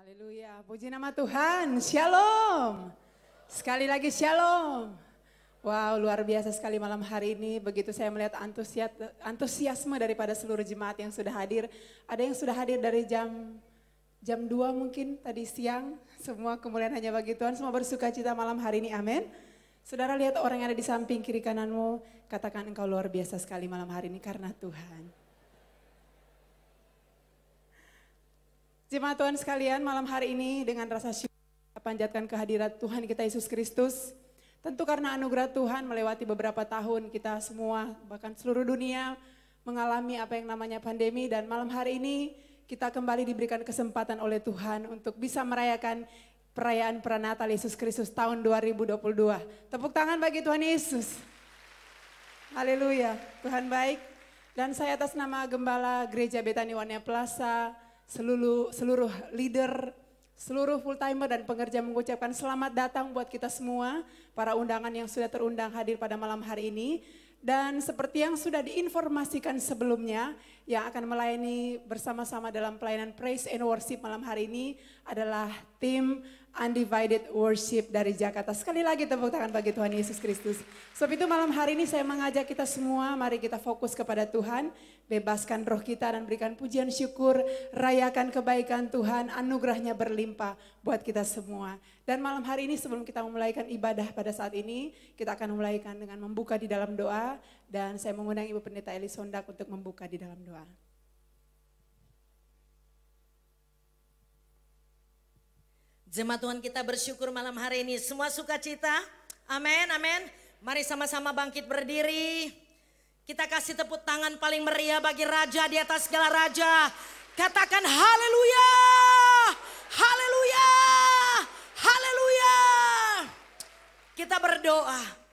Haleluya, puji nama Tuhan, shalom. Sekali lagi shalom. Wow, luar biasa sekali malam hari ini. Begitu saya melihat antusiasme daripada seluruh jemaat yang sudah hadir. Ada yang sudah hadir dari jam 2 mungkin tadi siang. Semua kemuliaan hanya bagi Tuhan, semua bersuka cita malam hari ini, amin. Saudara lihat orang yang ada di samping kiri kananmu, katakan engkau luar biasa sekali malam hari ini karena Tuhan. Jemaat Tuhan sekalian, malam hari ini dengan rasa syukur kita panjatkan kehadirat Tuhan kita Yesus Kristus. Tentu karena anugerah Tuhan melewati beberapa tahun kita semua, bahkan seluruh dunia mengalami apa yang namanya pandemi. Dan malam hari ini kita kembali diberikan kesempatan oleh Tuhan untuk bisa merayakan perayaan Pranatal Yesus Kristus tahun 2022. Tepuk tangan bagi Tuhan Yesus. Haleluya, Tuhan baik. Dan saya atas nama Gembala Gereja Betani Wania Plaza, seluruh leader, seluruh full timer dan pengerja mengucapkan selamat datang buat kita semua, para undangan yang sudah terundang hadir pada malam hari ini. Dan seperti yang sudah diinformasikan sebelumnya, yang akan melayani bersama-sama dalam pelayanan Praise and Worship malam hari ini adalah tim Undivided Worship dari Jakarta. Sekali lagi tepuk tangan bagi Tuhan Yesus Kristus. Sebab itu malam hari ini saya mengajak kita semua, mari kita fokus kepada Tuhan, bebaskan roh kita dan berikan pujian syukur, rayakan kebaikan Tuhan, anugerahnya berlimpah buat kita semua. Dan malam hari ini sebelum kita memulaikan ibadah pada saat ini, kita akan memulaikan dengan membuka di dalam doa. Dan saya mengundang Ibu Pendeta Eli Sondak untuk membuka di dalam doa. Jemaat Tuhan, kita bersyukur malam hari ini. Semua sukacita. Amin, amin. Mari sama-sama bangkit berdiri. Kita kasih tepuk tangan paling meriah bagi Raja di atas segala raja. Katakan haleluya. Haleluya. Haleluya. Kita berdoa.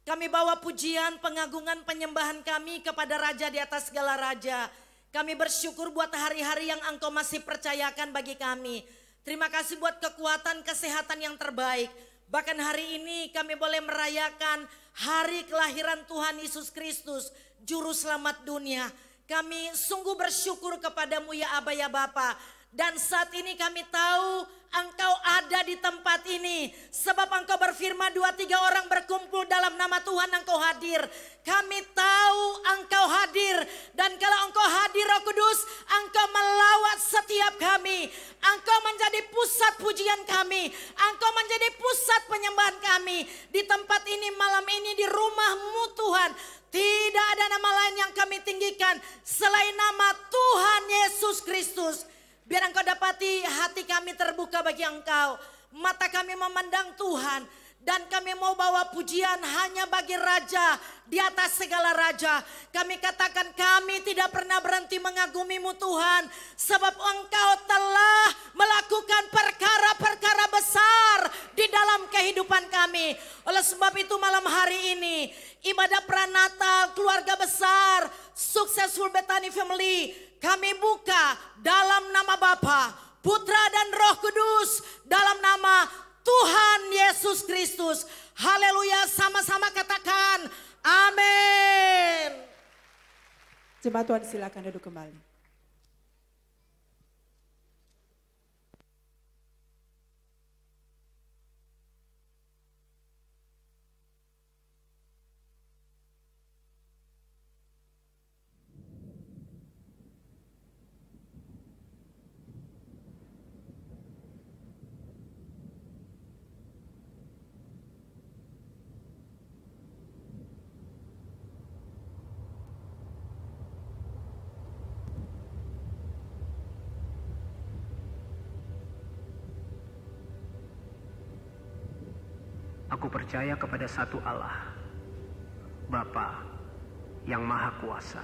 Kami bawa pujian, pengagungan, penyembahan kami kepada Raja di atas segala raja. Kami bersyukur buat hari-hari yang Engkau masih percayakan bagi kami. Terima kasih buat kekuatan, kesehatan yang terbaik. Bahkan hari ini kami boleh merayakan hari kelahiran Tuhan Yesus Kristus, Juru Selamat dunia. Kami sungguh bersyukur kepadamu ya Aba ya Bapa. Dan saat ini kami tahu Engkau ada di tempat ini. Sebab Engkau berfirman 2-3 orang berkumpul dalam nama Tuhan Engkau hadir. Kami tahu Engkau hadir. Dan kalau Engkau hadir Roh Kudus, Engkau melawat setiap kami. Engkau menjadi pusat pujian kami. Engkau menjadi pusat penyembahan kami. Di tempat ini malam ini di rumah-Mu Tuhan. Tidak ada nama lain yang kami tinggikan selain nama Tuhan Yesus Kristus. Biar Engkau dapati hati kami terbuka bagi Engkau. Mata kami memandang Tuhan. Dan kami mau bawa pujian hanya bagi Raja di atas segala raja. Kami katakan kami tidak pernah berhenti mengagumi-Mu Tuhan. Sebab Engkau telah melakukan perkara-perkara besar di dalam kehidupan kami. Oleh sebab itu malam hari ini ibadah Pranatal keluarga besar Successful Betani Family kami buka dalam nama Bapa, Putra dan Roh Kudus, dalam nama Tuhan Yesus Kristus. Haleluya, sama-sama katakan amin. Jemaat Tuhan silakan duduk kembali. Aku percaya kepada satu Allah, Bapa yang Maha Kuasa,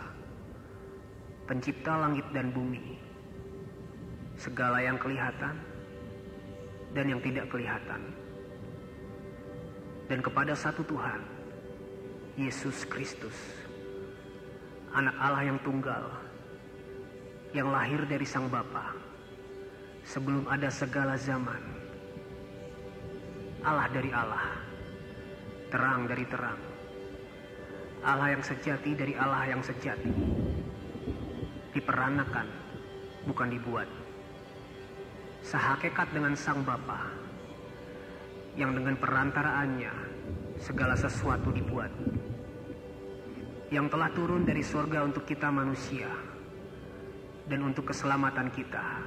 Pencipta langit dan bumi, segala yang kelihatan dan yang tidak kelihatan. Dan kepada satu Tuhan, Yesus Kristus, Anak Allah yang tunggal, yang lahir dari Sang Bapa, sebelum ada segala zaman, Allah dari Allah, terang dari terang, Allah yang sejati dari Allah yang sejati, diperanakan bukan dibuat, sehakikat dengan Sang Bapa, yang dengan perantaraannya segala sesuatu dibuat, yang telah turun dari sorga untuk kita manusia dan untuk keselamatan kita,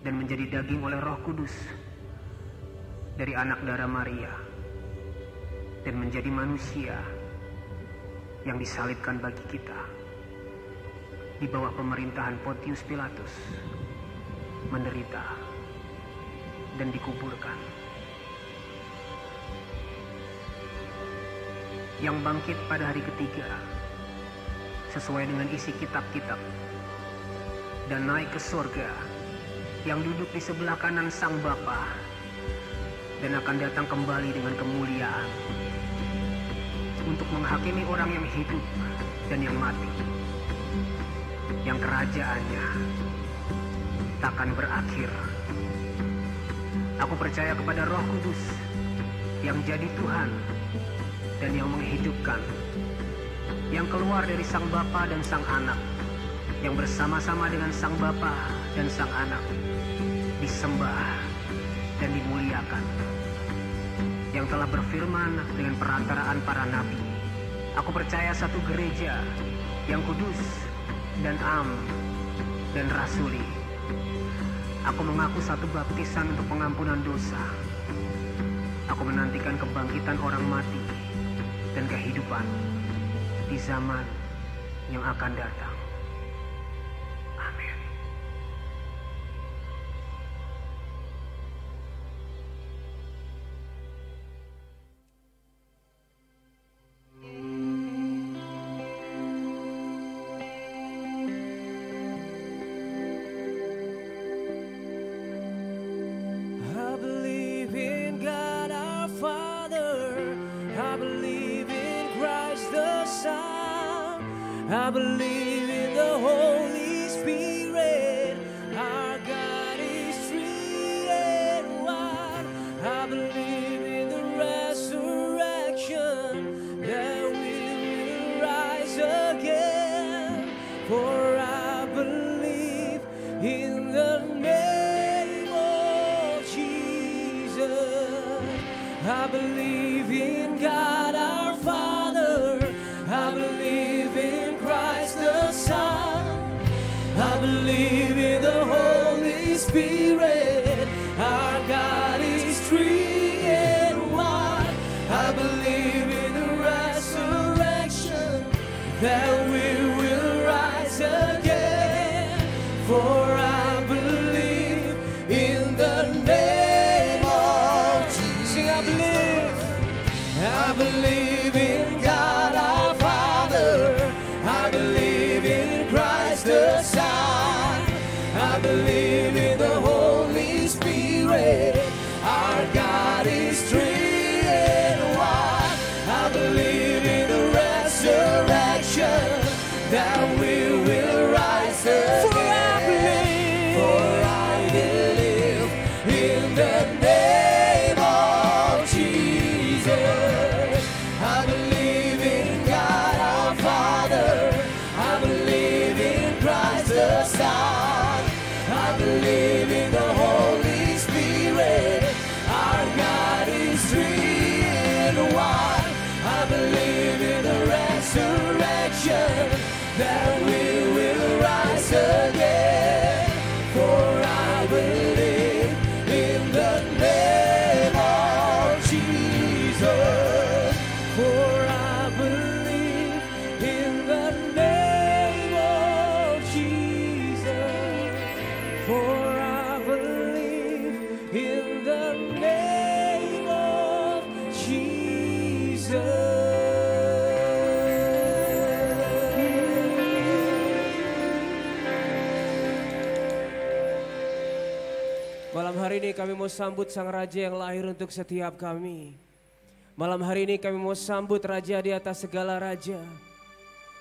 dan menjadi daging oleh Roh Kudus dari anak darah Maria, dan menjadi manusia yang disalibkan bagi kita di bawah pemerintahan Pontius Pilatus, menderita dan dikuburkan, yang bangkit pada hari ketiga sesuai dengan isi kitab-kitab, dan naik ke sorga, yang duduk di sebelah kanan Sang Bapa, dan akan datang kembali dengan kemuliaan untuk menghakimi orang yang hidup dan yang mati, yang kerajaannya takkan berakhir. Aku percaya kepada Roh Kudus yang jadi Tuhan dan yang menghidupkan, yang keluar dari Sang Bapa dan Sang Anak, yang bersama-sama dengan Sang Bapa dan Sang Anak disembah dan dimuliakan, yang telah berfirman dengan perantaraan para nabi. Aku percaya satu gereja yang kudus dan am dan rasuli. Aku mengaku satu baptisan untuk pengampunan dosa. Aku menantikan kebangkitan orang mati dan kehidupan di zaman yang akan datang. Amin. I believe in God our Father. I believe in Christ the Son. I believe in the Holy Spirit. Our God is three in one. I believe in the resurrection, that we will rise again. For I believe in the name of Jesus. I believe in God our Father. I believe in Christ the Son. I believe in the Holy Spirit. Our God is three in one. I believe in the resurrection, that we will rise again. For I believe in the name of Jesus. Sing, I believe in God our Father. I believe in Christ the Son. I believe in the Holy Spirit. Our God is three in one. I believe in the resurrection, that we will rise again. For I believe in the name of Jesus. I believe in God our Father. I believe in Christ the Son. I believe in the Holy Spirit. Our God is three in one. I believe in the resurrection, that we will rise again. For I believe in the name of Jesus. For I believe in the name of Jesus. For I believe in the name of Jesus. Malam hari ini kami mau sambut Sang Raja yang lahir untuk setiap kami. Malam hari ini kami mau sambut Raja di atas segala raja.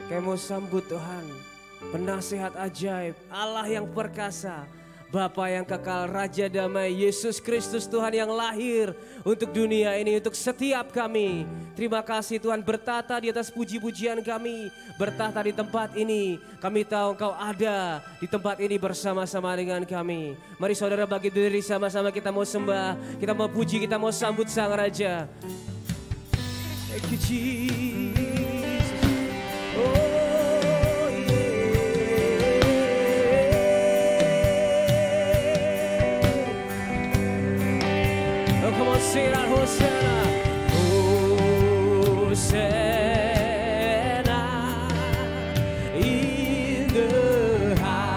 Kami mau sambut Tuhan, penasehat ajaib, Allah yang perkasa, Bapa yang kekal, Raja damai, Yesus Kristus Tuhan yang lahir untuk dunia ini, untuk setiap kami. Terima kasih Tuhan, bertata di atas puji-pujian kami, bertata di tempat ini. Kami tahu Engkau ada di tempat ini bersama-sama dengan kami. Mari saudara bagi diri sama-sama, kita mau sembah, kita mau puji, kita mau sambut Sang Raja. Thank you Jesus. Oh. Come on, sing out Hosanna, Hosanna in the highest.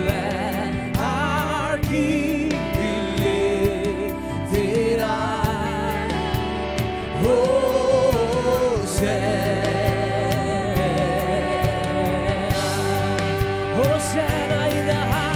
Let our King be lifted high. Hosanna, Hosanna in the highest.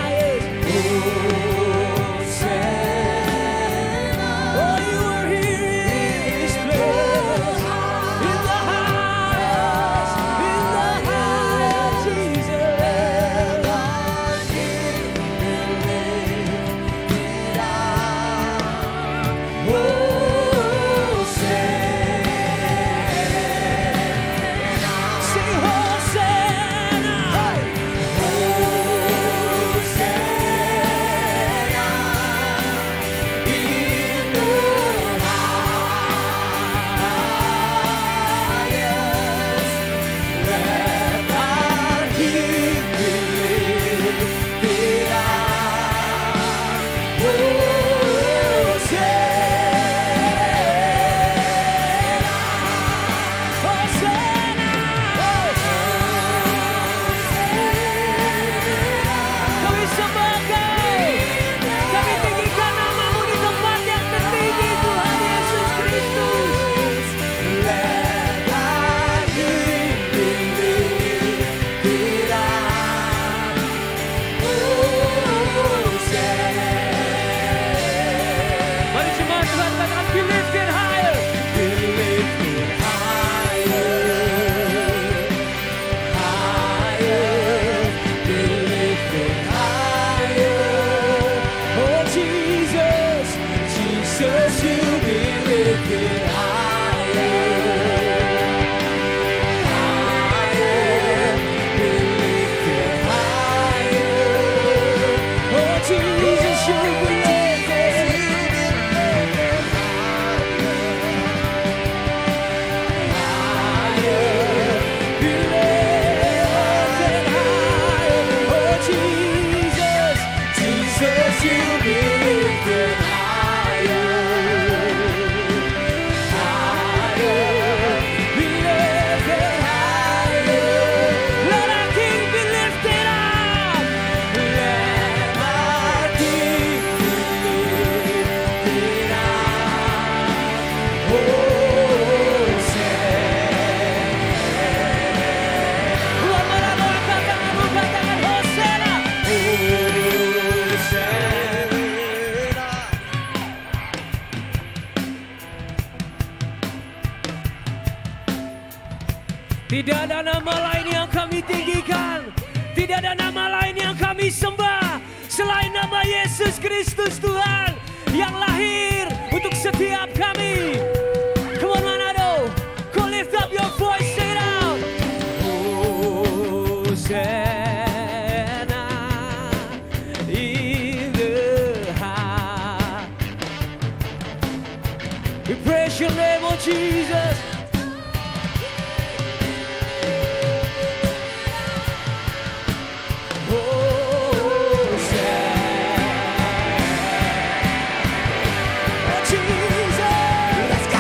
Tidak ada nama lain yang kami tinggikan, tidak ada nama lain yang kami sembah selain nama Yesus Kristus Tuhan yang lahir untuk setiap kami. Come on Manado, go lift up your voice, say it out. Hosanna in the high. We praise your name, oh Jesus. Let's go!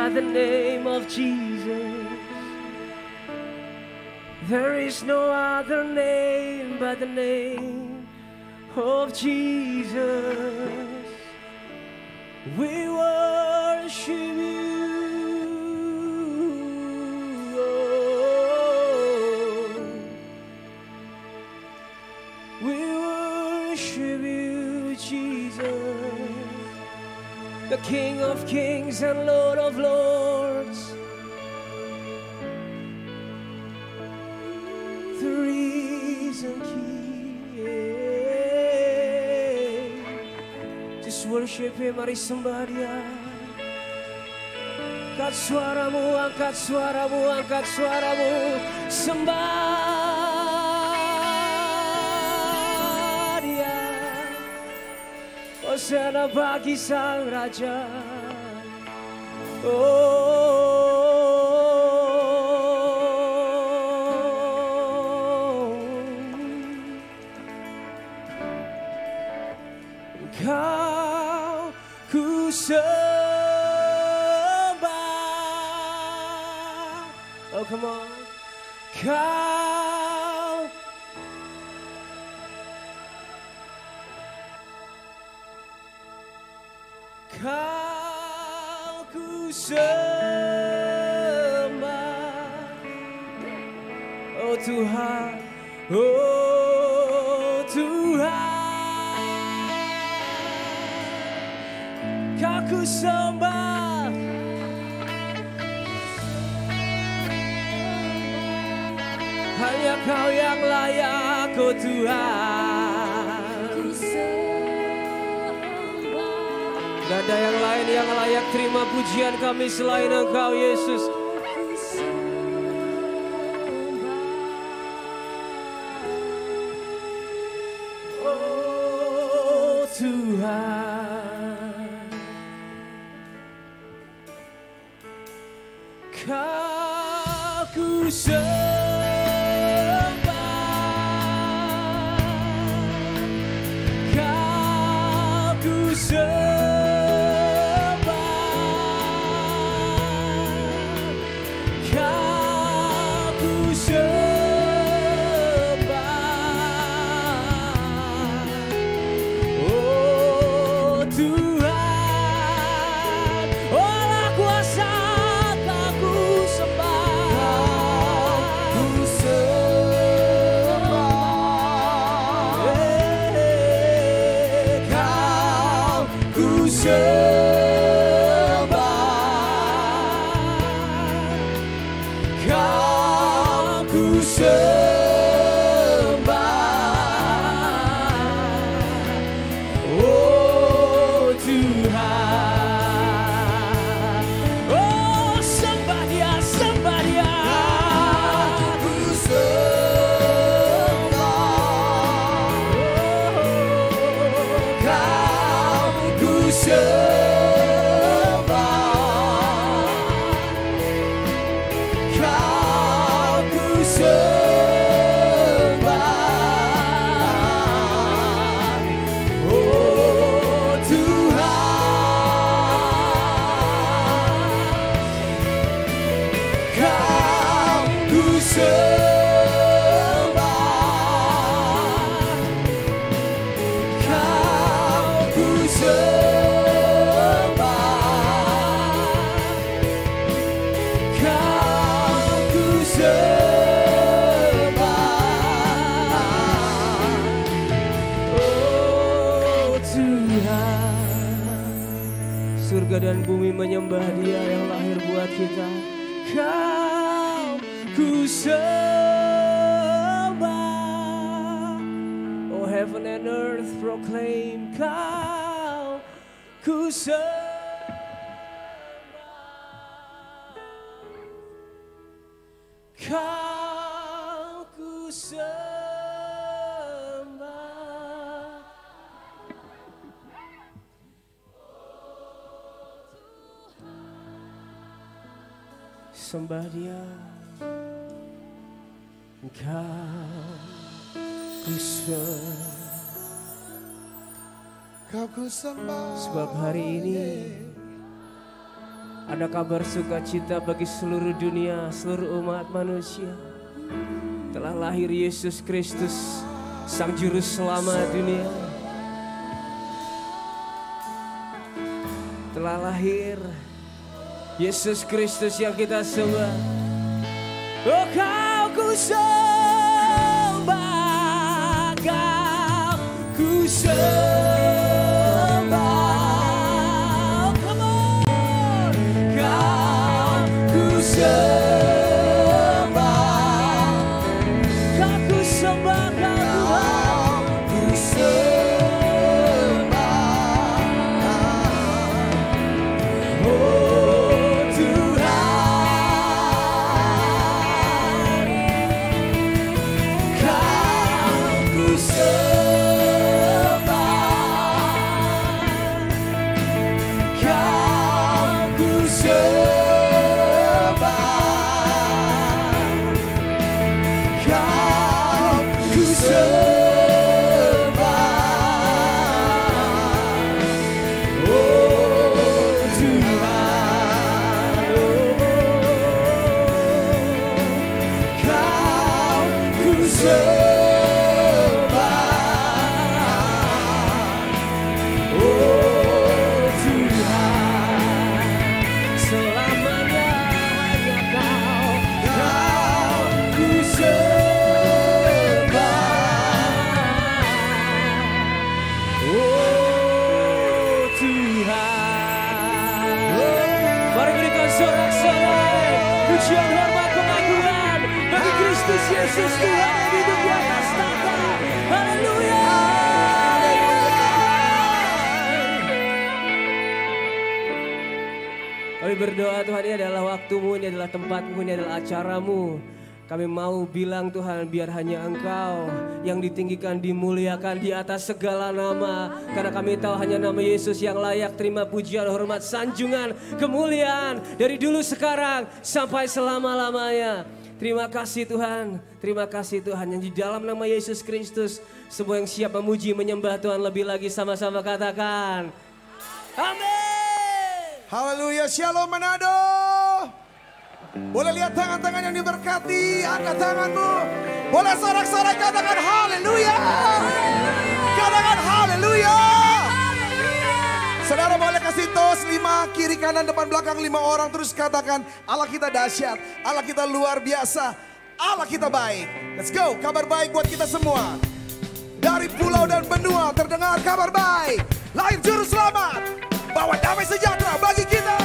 but the name of Jesus. There is no other name but the name of Jesus. We worship you. We worship you, Jesus, the King of Kings and Lord of Lords, the risen King. Just worship Him, mari sembah Dia. Angkat suaramu, angkat suaramu, angkat suaramu, sembah. Hosana bagi Sang Raja. Engkau ku sembah. Oh come on. Kau ku sembah, oh Tuhan, oh Tuhan, Kau ku sembah, hanya Kau yang layak, oh Tuhan. Gak ada yang lain yang layak terima pujian kami selain Engkau, Yesus. Oh Tuhan, Kau ku sembah, Kau ku sembah. Surga dan bumi menyembah Dia yang lahir buat kita. Kau ku sembah, oh heaven and earth proclaim. Kau ku sembah, Kau ku sembah. Sembah Dia, Engkau ku sembah. Sebab hari ini Ada kabar sukacita bagi seluruh dunia, seluruh umat manusia. Telah lahir Yesus Kristus, Sang Juru Selamat dunia. Telah lahir Yesus Kristus yang kita sembah. Oh, Kau ku sembah, Kau ku sembah. Yesus Tuhan yang hidup di atas tahta. Haleluya. Kami berdoa Tuhan, ini adalah waktumu, ini adalah tempatmu, ini adalah acaramu. Kami mau bilang Tuhan, biar hanya Engkau yang ditinggikan, dimuliakan di atas segala nama. Karena kami tahu hanya nama Yesus yang layak terima pujian, hormat, sanjungan, kemuliaan. Dari dulu sekarang sampai selama-lamanya. Terima kasih Tuhan, terima kasih Tuhan yang di dalam nama Yesus Kristus. Semua yang siap memuji, menyembah Tuhan lebih lagi sama-sama katakan. Amin. Haleluya, Shalom Manado. Boleh lihat tangan-tangan yang diberkati, angkat tanganmu. Boleh sorak-sorak katakan haleluya. Katakan haleluya. Saudara boleh kasih tos 5 kiri kanan depan belakang 5 orang, terus katakan Allah kita dahsyat, Allah kita luar biasa, Allah kita baik. Let's go, kabar baik buat kita semua. Dari pulau dan benua terdengar kabar baik. Lahir Juru Selamat, bawa damai sejahtera bagi kita.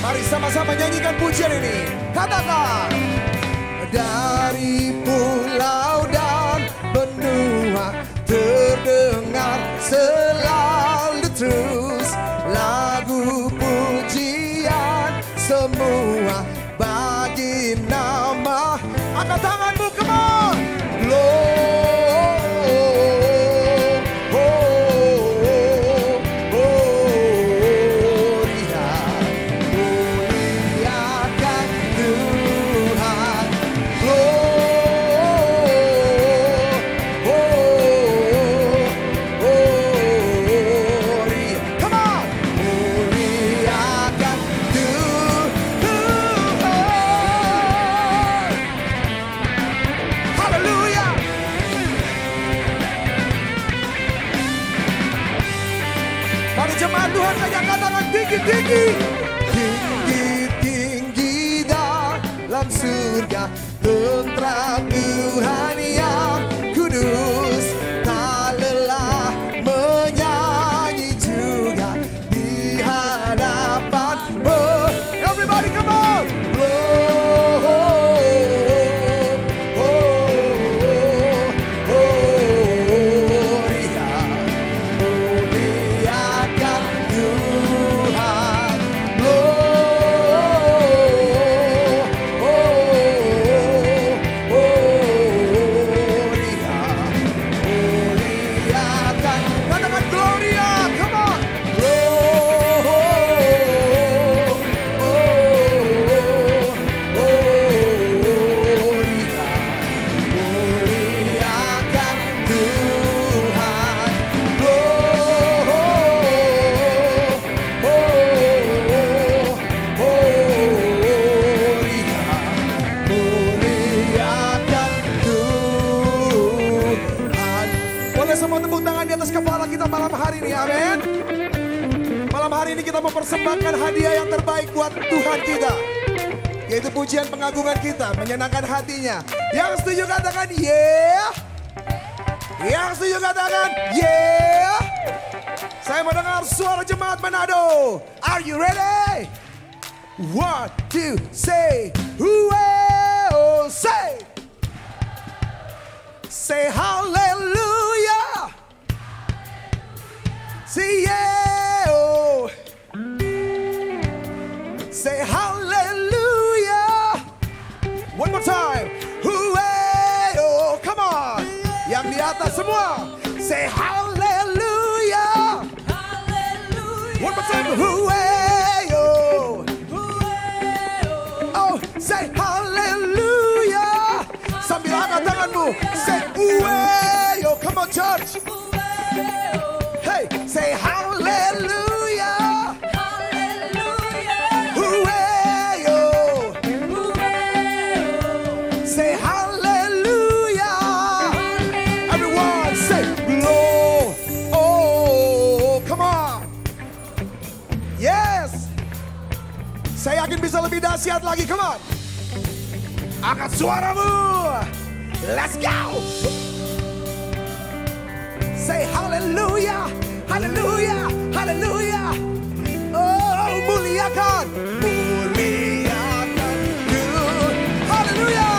Mari sama-sama nyanyikan pujian ini. Katakan. Dari pulau dan benua terdengar selalu terus lagu pujian semua bagi nama. Angkat tanganmu, come on. Tinggi-tinggi dalam surga, tentram Tuhan yang kudus, tak lelah menyanyi juga di hadapan-Mu. Everybody come on! hari ini, amin. Malam hari ini kita mempersembahkan hadiah yang terbaik buat Tuhan kita, yaitu pujian pengagungan kita, menyenangkan hatinya. Yang setuju katakan yeah. Yang setuju katakan yeah. Saya mendengar suara jemaat Manado. Are you ready? 1, 2, say, oh, say. Say hallelujah. Say yeah, oh. Say hallelujah. One more time. Oh, come on. Yang di atas semua. Say hallelujah. One more time. Oh. Oh, say hallelujah. Sambil angkat tanganmu. Say oh, come on church. Hey, say hallelujah. Say hallelujah. Everyone say Lord. Oh, come on. Yes. Saya yakin bisa lebih dahsyat lagi. Come on. Angkat suaramu. Let's go. Say hallelujah. Hallelujah. Hallelujah. Oh, muliakan. Muliakan. Hallelujah.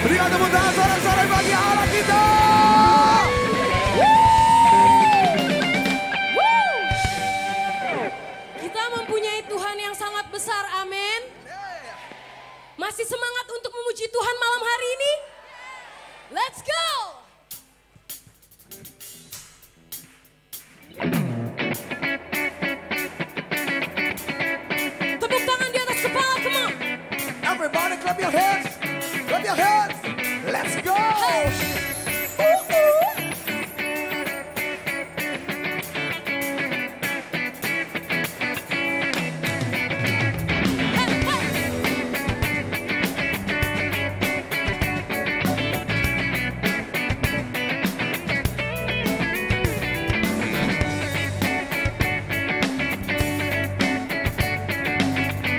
Berikan tepuk tangan sorak-sorai bagi Allah kita. Kita mempunyai Tuhan yang sangat besar, amin. Masih semangat untuk memuji Tuhan malam hari ini? Let's go! Tepuk tangan di atas kepala, come on. Everybody clap your hands. Clap your hands. Let's go.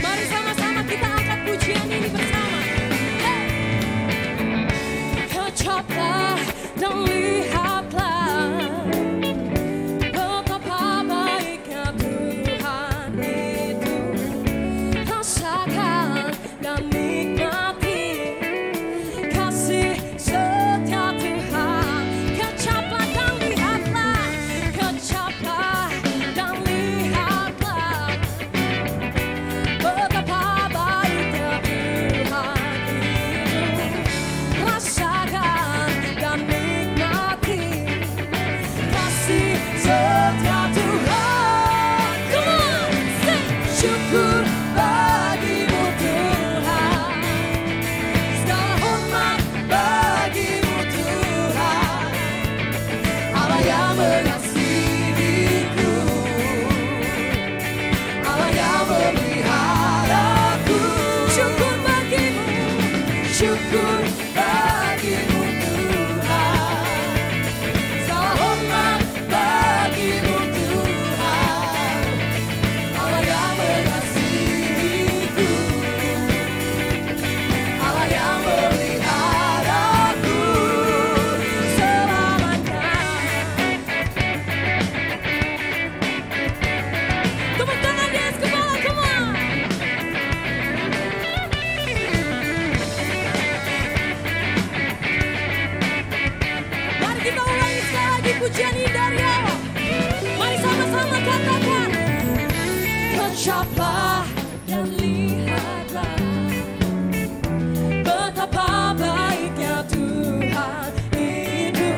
Mari sama-sama kita angkat pujian ini bersama. Kecaplah dan lihatlah betapa baiknya Tuhan itu. Rasakan dan nikmati kasih setia Tuhan. Kecaplah dan lihatlah, kecaplah dan lihatlah betapa baiknya Tuhan itu. Rasakan dan nikmati kasih setia Tuhan. Come on, sing. Syukur bagimu Tuhan, segala hormat bagimu Tuhan, Allah yang mengasihiku, Allah yang memeliharaku. Syukur bagimu, syukur bagimu Tuhan, segala hormat bagimu Tuhan, Allah yang mengasihiku, Allah yang memeliharaku selamanya. Tepuk tangan di atas kepala, come on. Mari kita ulangi sekali lagi pujian ini dari awal. Mari sama-sama katakan. Kecaplah dan lihatlah betapa baiknya Tuhan itu.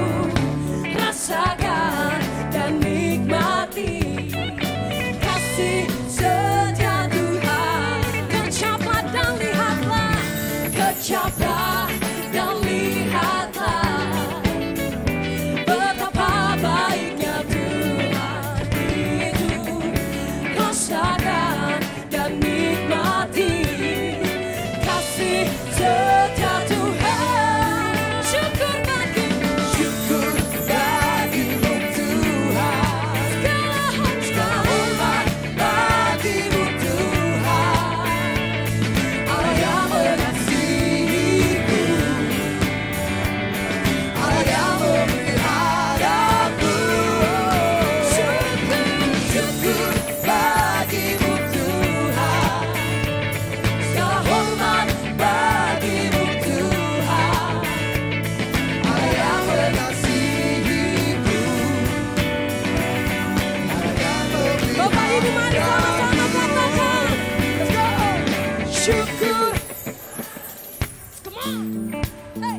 Rasakan dan nikmati kasih setia Tuhan. Kecaplah dan lihatlah, kecaplah dan lihatlah betapa baiknya Tuhan itu. Rasakan dan nikmati kasih setia Tuhan. Syukur bagimu, Syukur bagimu Tuhan. segala hormat Bagimu Tuhan. Allah yang mengasihiku, Allah yang memeliharaku. Syukur bagimu Tuhan. Segala hormat bagimu Tuhan. Allah yang mengasihiku, Allah yang Bapak Ibu mari sama-sama katakan. Let's go. Syukur. Come on. Hey.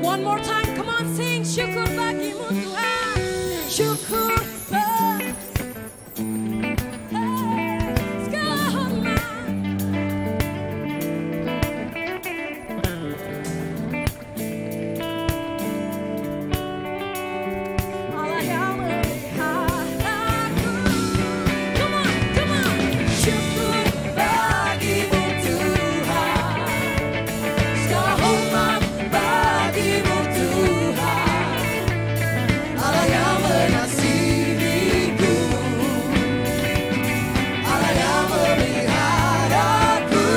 One more time, come on, sing. Syukur bagimu Tuhan. Syukur bagimu. Segala hormat. Allah yang memeliharaku. Come on, come on. Syukur bagimu Tuhan. Segala hormat bagimu Tuhan. Allah yang mengasihiku, Allah yang memeliharaku.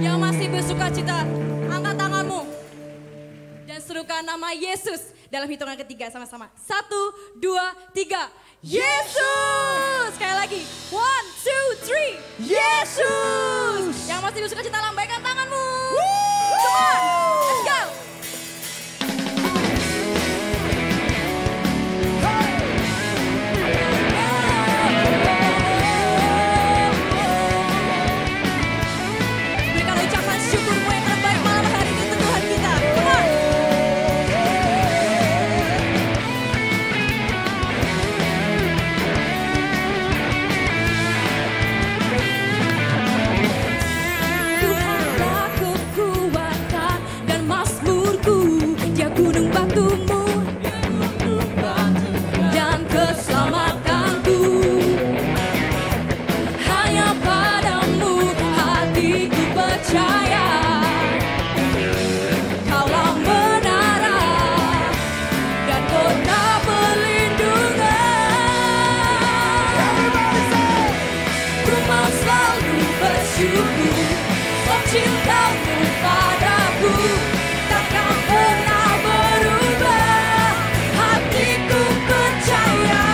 Yang masih bersukacita, angkat tanganmu dan serukan nama Yesus dalam hitungan ketiga sama-sama. 1, 2, 3. Yesus! Sekali lagi. 1, 2, 3. Yesus! Yang masih bersukacita, lambaikan tanganmu. Come on, let's go. Berikan ucapan syukurmu yang terbaik malam hari ini untuk Tuhan kita. Come on. Tuhanlah kekuatan dan mazmurku, Dia gunung batumu dan keselamatanku. Hanya padamu hatiku percaya, Kaulah menara dan kota perlindungan. Ku mau selalu bersyukur, sebab cintamu padaku takkan pernah berubah. Hatiku percaya,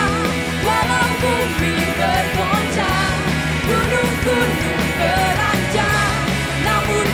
walau bumi bergoncang, gunung-gunung beranjak, namun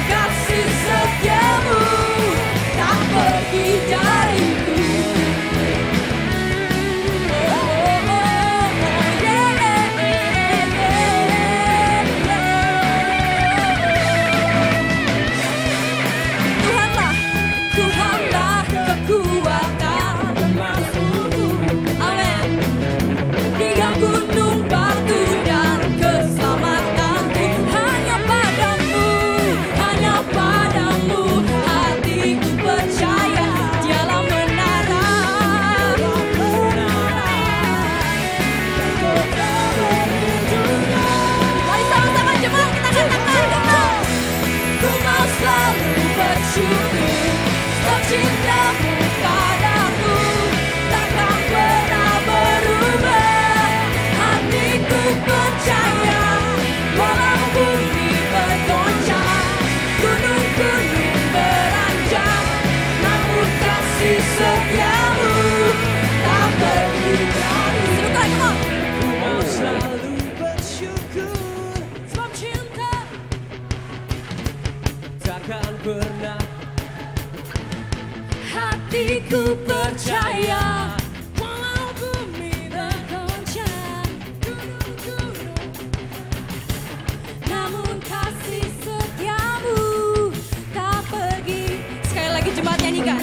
takkan pernah. Hatiku percaya, walau bumi bergoncang, gunung-gunung, namun kasih setiamu tak pergi. Sekali lagi jemaat nyanyikan.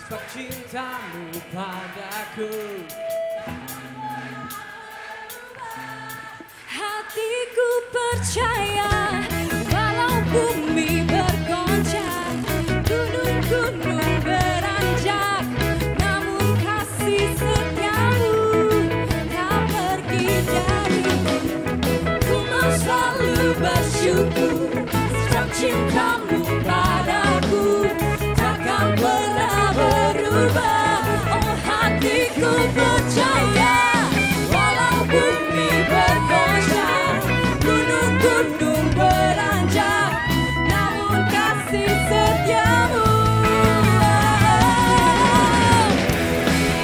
Sebab cintamu padaku. Hatiku percaya, walau bumi bergoncang, gunung-gunung beranjak, namun kasih setiamu tak pergi dariku. Ku mau selalu bersyukur, sebab cintamu padaku takkan pernah berubah. Oh hatiku percaya, walau bumi bergoncang, gunung-gunung beranjak, namun kasih setiamu.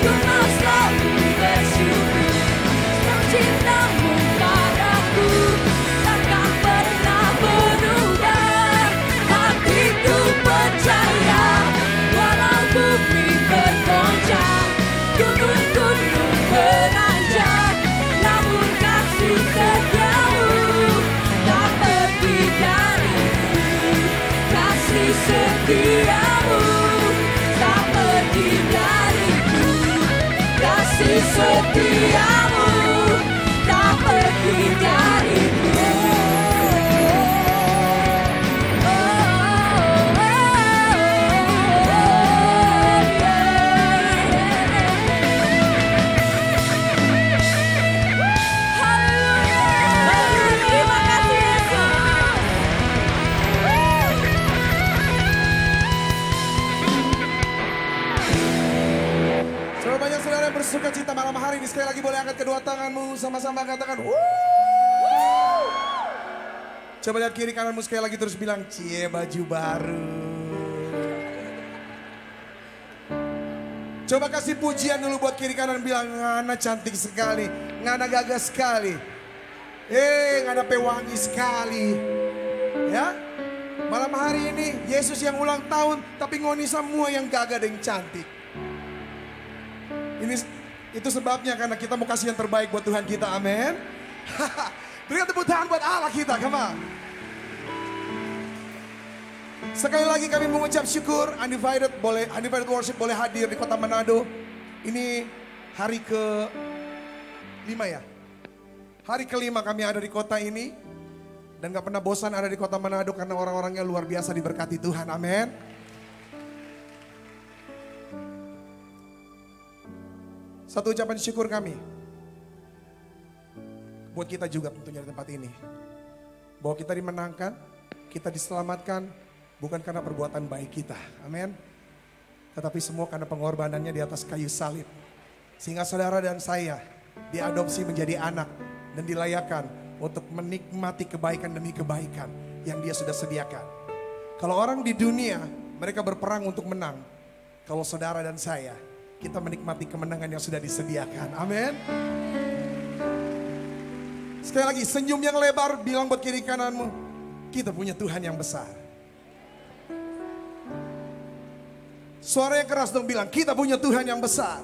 Ku mau selalu bersyukur, sebab cintamu padaku takkan pernah berubah. Hatiku percaya, walau bumi bergoncang, gunung-gunung beranjak, namun kasih setiamu tak pergi dariku. Kasih setiamu tak pergi dariku. Kasih setiamu tak pergi dariku. Terima kasih Yesus. Terlalu banyak saudara yang bersuka cita malam hari ini. Sekali lagi boleh angkat kedua tanganmu, sama-sama katakan Wuh. Coba lihat kiri kananmu sekali lagi, terus bilang cie baju baru. Coba kasih pujian dulu buat kiri kanan, bilang ngana cantik sekali, ngana gagah sekali, ngana pewangi sekali. Ya, malam hari ini Yesus yang ulang tahun, tapi ngoni semua yang gagah dan cantik. Itu sebabnya karena kita mau kasih yang terbaik buat Tuhan kita, amin. Berikan tepuk tangan buat Allah kita, come on. Sekali lagi kami mengucap syukur, Undivided Worship boleh hadir di kota Manado. Ini hari ke-5 ya. Hari ke-5 kami ada di kota ini. Dan gak pernah bosan ada di kota Manado karena orang-orangnya luar biasa diberkati Tuhan, amin. Satu ucapan syukur kami buat kita juga tentunya di tempat ini. Bahwa kita dimenangkan, kita diselamatkan bukan karena perbuatan baik kita. Amin. Tetapi semua karena pengorbanannya di atas kayu salib. Sehingga saudara dan saya diadopsi menjadi anak dan dilayakkan untuk menikmati kebaikan demi kebaikan yang dia sudah sediakan. Kalau orang di dunia mereka berperang untuk menang. Kalau saudara dan saya, kita menikmati kemenangan yang sudah disediakan. Amin. Sekali lagi, senyum yang lebar, bilang buat kiri kananmu, kita punya Tuhan yang besar. Suara yang keras dong, bilang kita punya Tuhan yang besar.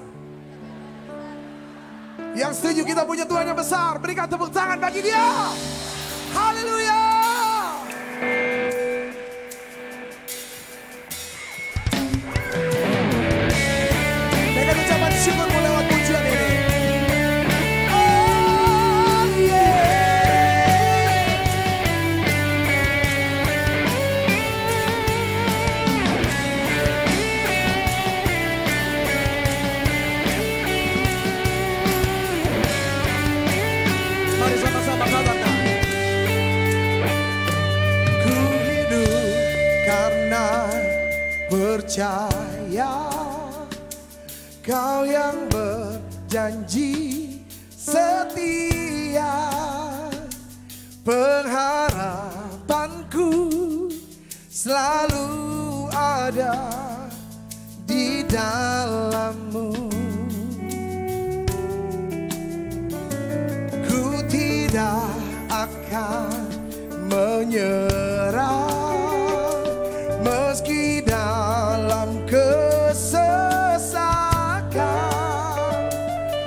Yang setuju kita punya Tuhan yang besar, berikan tepuk tangan bagi dia. Haleluya. Dengan ucapan syukur lewat pujian ini. Oh yeah. Mari sama-sama katakan. Ku hidup karena percaya. Kau yang berjanji setia, pengharapanku selalu ada di dalam-Mu. Ku tidak akan menyerah meski dalam kesesakan.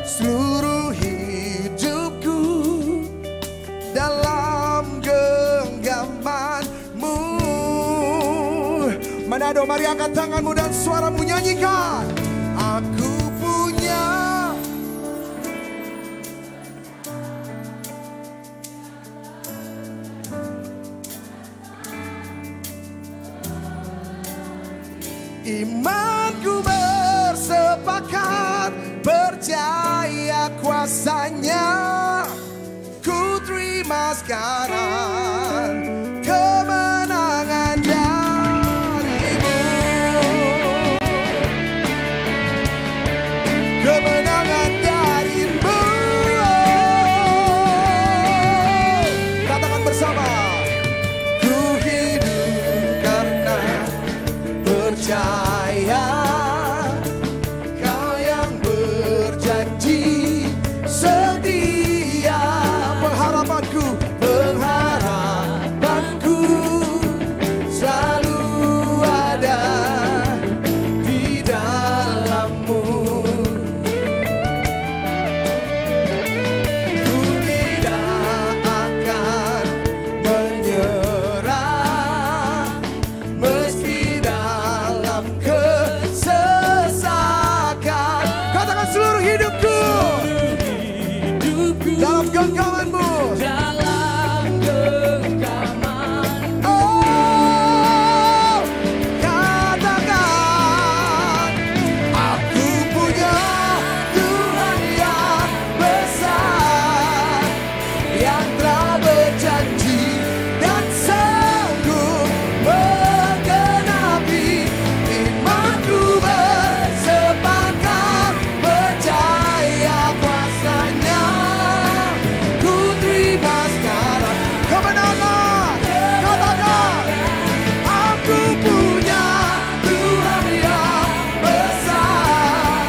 Seluruh hidupku dalam genggaman-Mu. Manado, mari angkat tanganmu dan suaramu nyanyikan. Aku punya imanku bersepakat, percaya kuasanya. Ku terima sekarang kemenangan dari-Mu. Kemenangan dari-Mu. Katakan bersama. Ku hidup karena percaya, Kau yang berjanji setia. Pengharapanku selalu ada di dalam-Mu. Ku tidak akan menyerah meski dalam kesesakan. Katakan seluruh hidupku dalam genggaman-Mu. Oh, katakan aku punya Tuhan yang besar, yang telah berjanji dan sanggup menggenapi. Imanku bersepakat, percaya kuasanya. Ku terima sekarang kemenangan. Katakan aku punya Tuhan yang besar,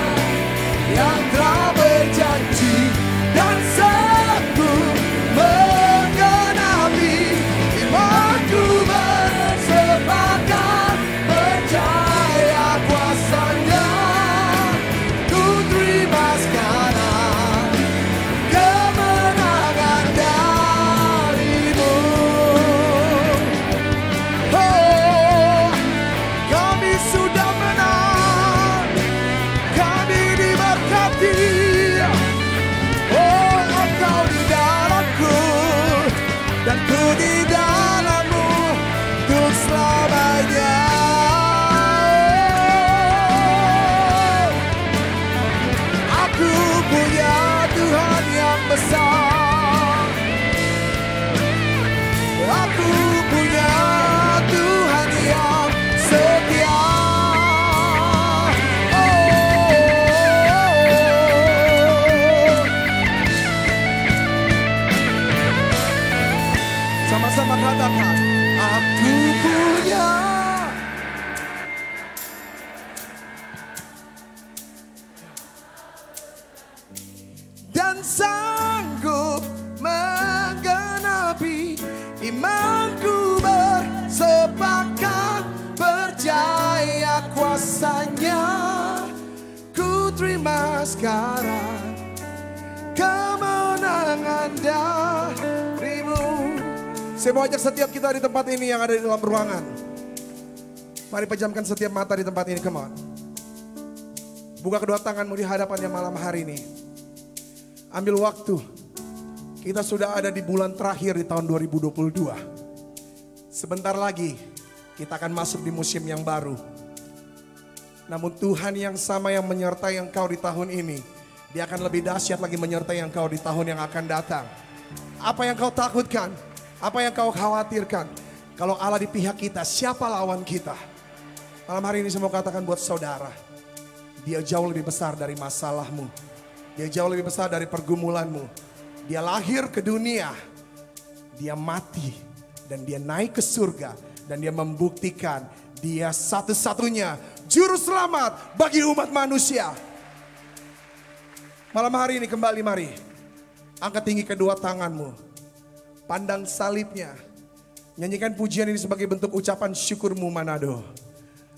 yang telah berjanji dan sanggup menggenapi. Imanku bersepakat, percaya kuasanya. Ku terima sekarang kemenangan dari-Mu. Oh, kami sudah menang, kami diberkati. Oh, Engkau di dalamku dan ku di dalam-Mu untuk selamanya. Aku punya Tuhan yang besar, aku punya Tuhan yang setia. Sama-sama katakan, aku punya. Dan sanggup menggenapi. Imanku bersepakat, percaya kuasanya. Ku terima sekarang kemenangan dari-Mu. Saya mau ajak setiap kita di tempat ini yang ada di dalam ruangan. Mari pejamkan setiap mata di tempat ini, come on. Buka kedua tanganmu di hadapannya malam hari ini. Ambil waktu. Kita sudah ada di bulan terakhir di tahun 2022. Sebentar lagi kita akan masuk di musim yang baru. Namun Tuhan yang sama yang menyertai engkau di tahun ini, Dia akan lebih dahsyat lagi menyertai engkau di tahun yang akan datang. Apa yang kau takutkan? Apa yang kau khawatirkan? Kalau Allah di pihak kita, siapa lawan kita? Malam hari ini saya mau katakan buat saudara, Dia jauh lebih besar dari masalahmu. Dia jauh lebih besar dari pergumulanmu. Dia lahir ke dunia, Dia mati, dan Dia naik ke surga. Dan Dia membuktikan Dia satu-satunya juru selamat bagi umat manusia. Malam hari ini kembali mari, angkat tinggi kedua tanganmu. Pandang salibnya, Nyanyikan pujian ini sebagai bentuk ucapan syukurmu Manado.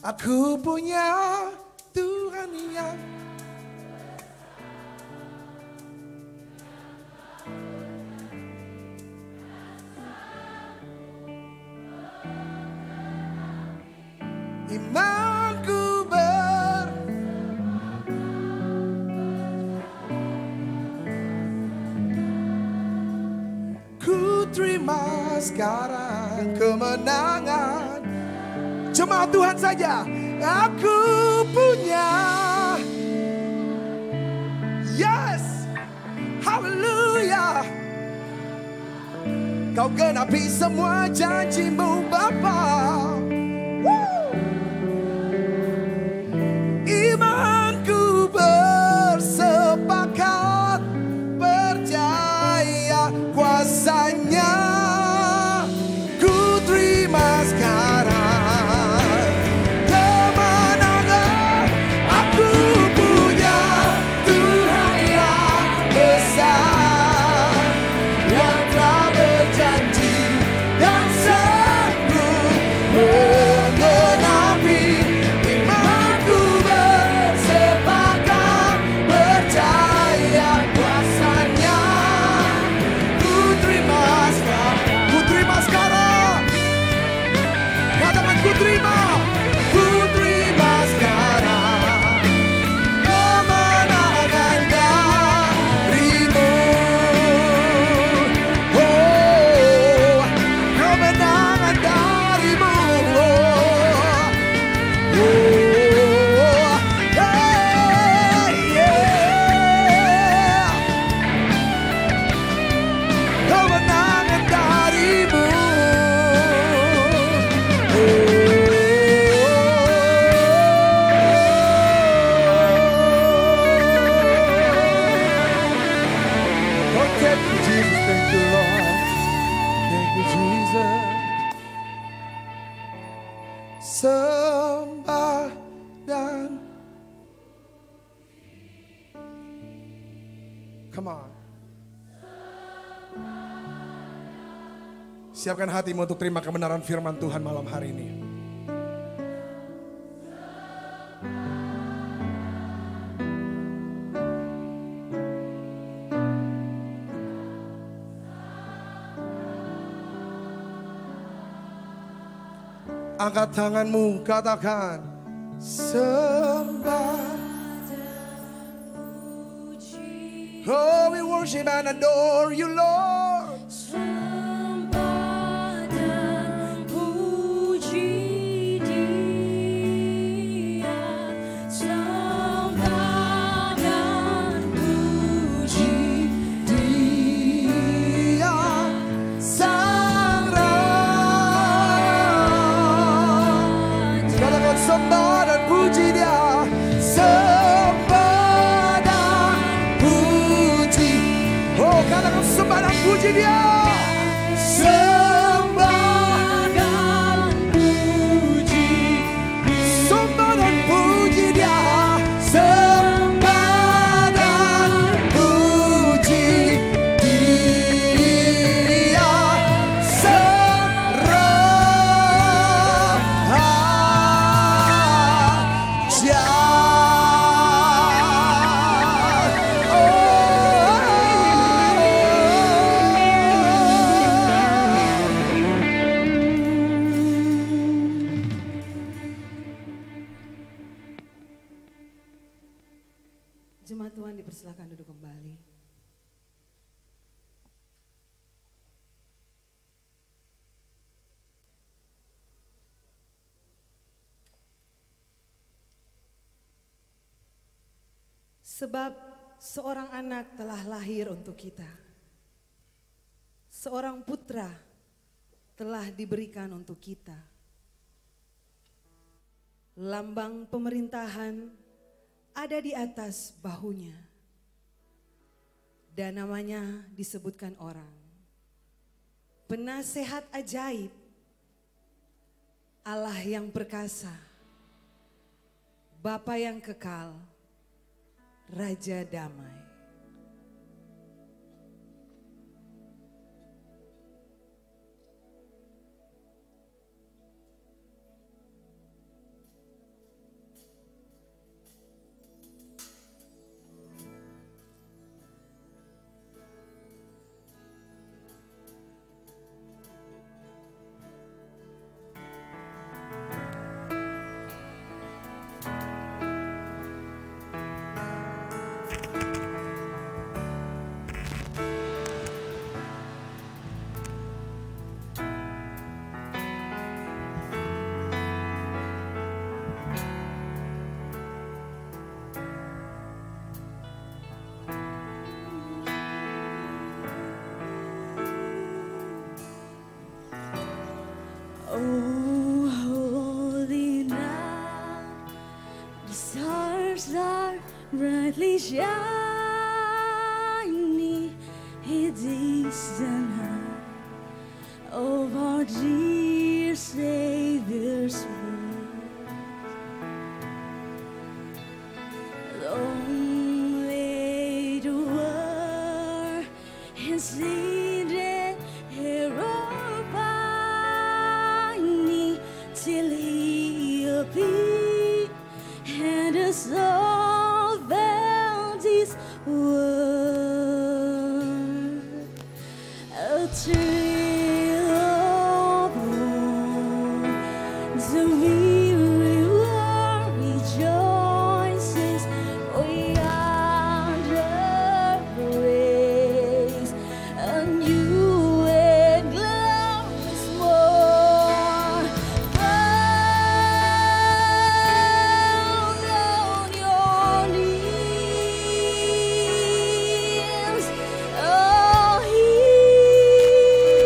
Aku punya Tuhan yang imanku ku terima sekarang kemenangan. Jemaat Tuhan saja. Aku punya. Yes. Haleluya. Kau genapi semua janjimu Bapa. Imanku bersepakat percaya kuasanya. Ku terima sekarang kemenangan. Aku punya Tuhan yang besar, yang telah berjanji dan sanggup menggenapi. Imanku bersepakat percaya kuasanya. Ku terima sekarang. Katakan ku terima sekarang kemenangan darimu. Oh, kemenangan darimu. Oh, yeah. Kemenangan darimu. Oh, thank you Jesus, thank you Lord, thank you Jesus. Sembah dan come on. Siapkan hatimu untuk terima kebenaran firman Tuhan malam hari ini. Angkat tanganmu, katakan sembah. Oh, we worship and adore you, Lord. Sembah dan puji Dia, sembah dan puji Dia Sang Raja. Katakan sembah dan puji Dia. Sembah dan puji. Oh, katakan sembah dan puji Dia. Sembah dan puji. Sembah dan puji Dia. Sembah dan puji Dia Sang Raja. Jemaat Tuhan dipersilakan duduk kembali. Sebab seorang anak telah lahir untuk kita. Seorang putra telah diberikan untuk kita. Lambang pemerintahan ada di atas bahunya. Dan namanya disebutkan orang. Penasehat ajaib, Allah yang perkasa, Bapa yang kekal, Raja damai. brightly shining in distant night of our dear Savior's birth. Long lay the world and seated here abiding till He appeared and us all felt His word. A thrill of hope, the weary world rejoices. We under grace, a new and glorious morn. Bound on your knees, oh, He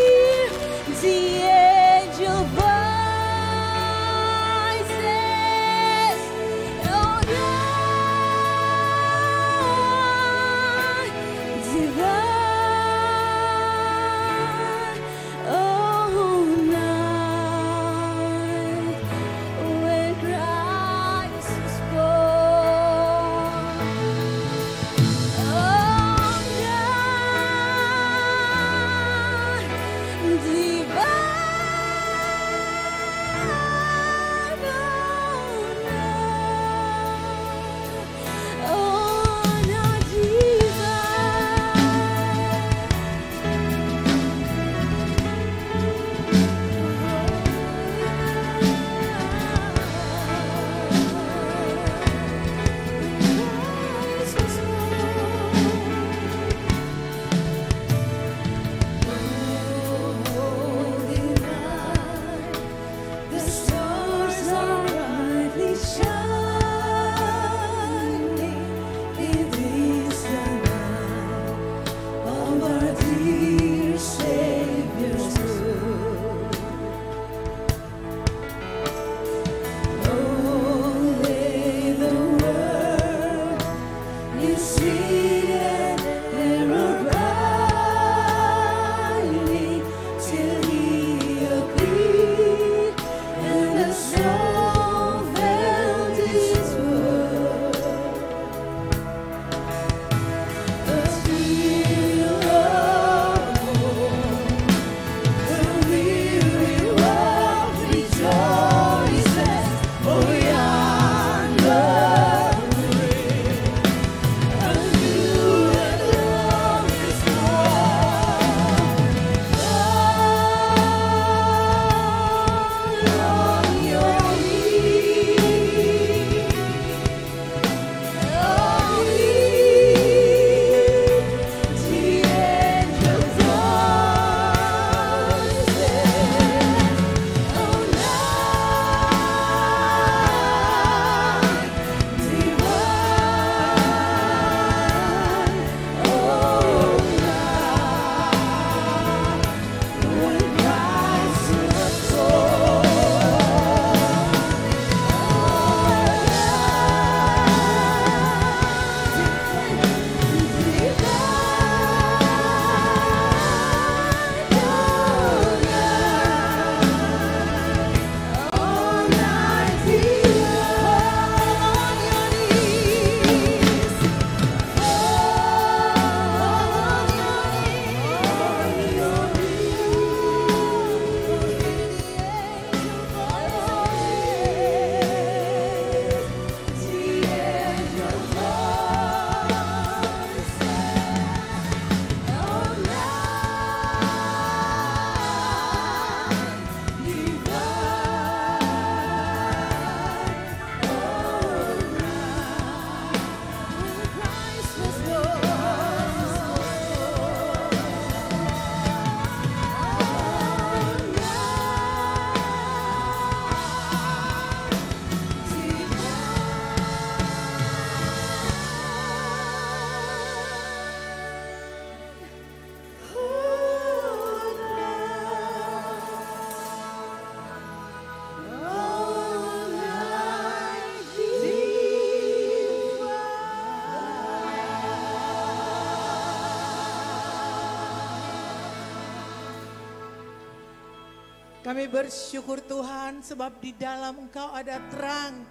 Kami bersyukur Tuhan sebab di dalam Engkau ada terang.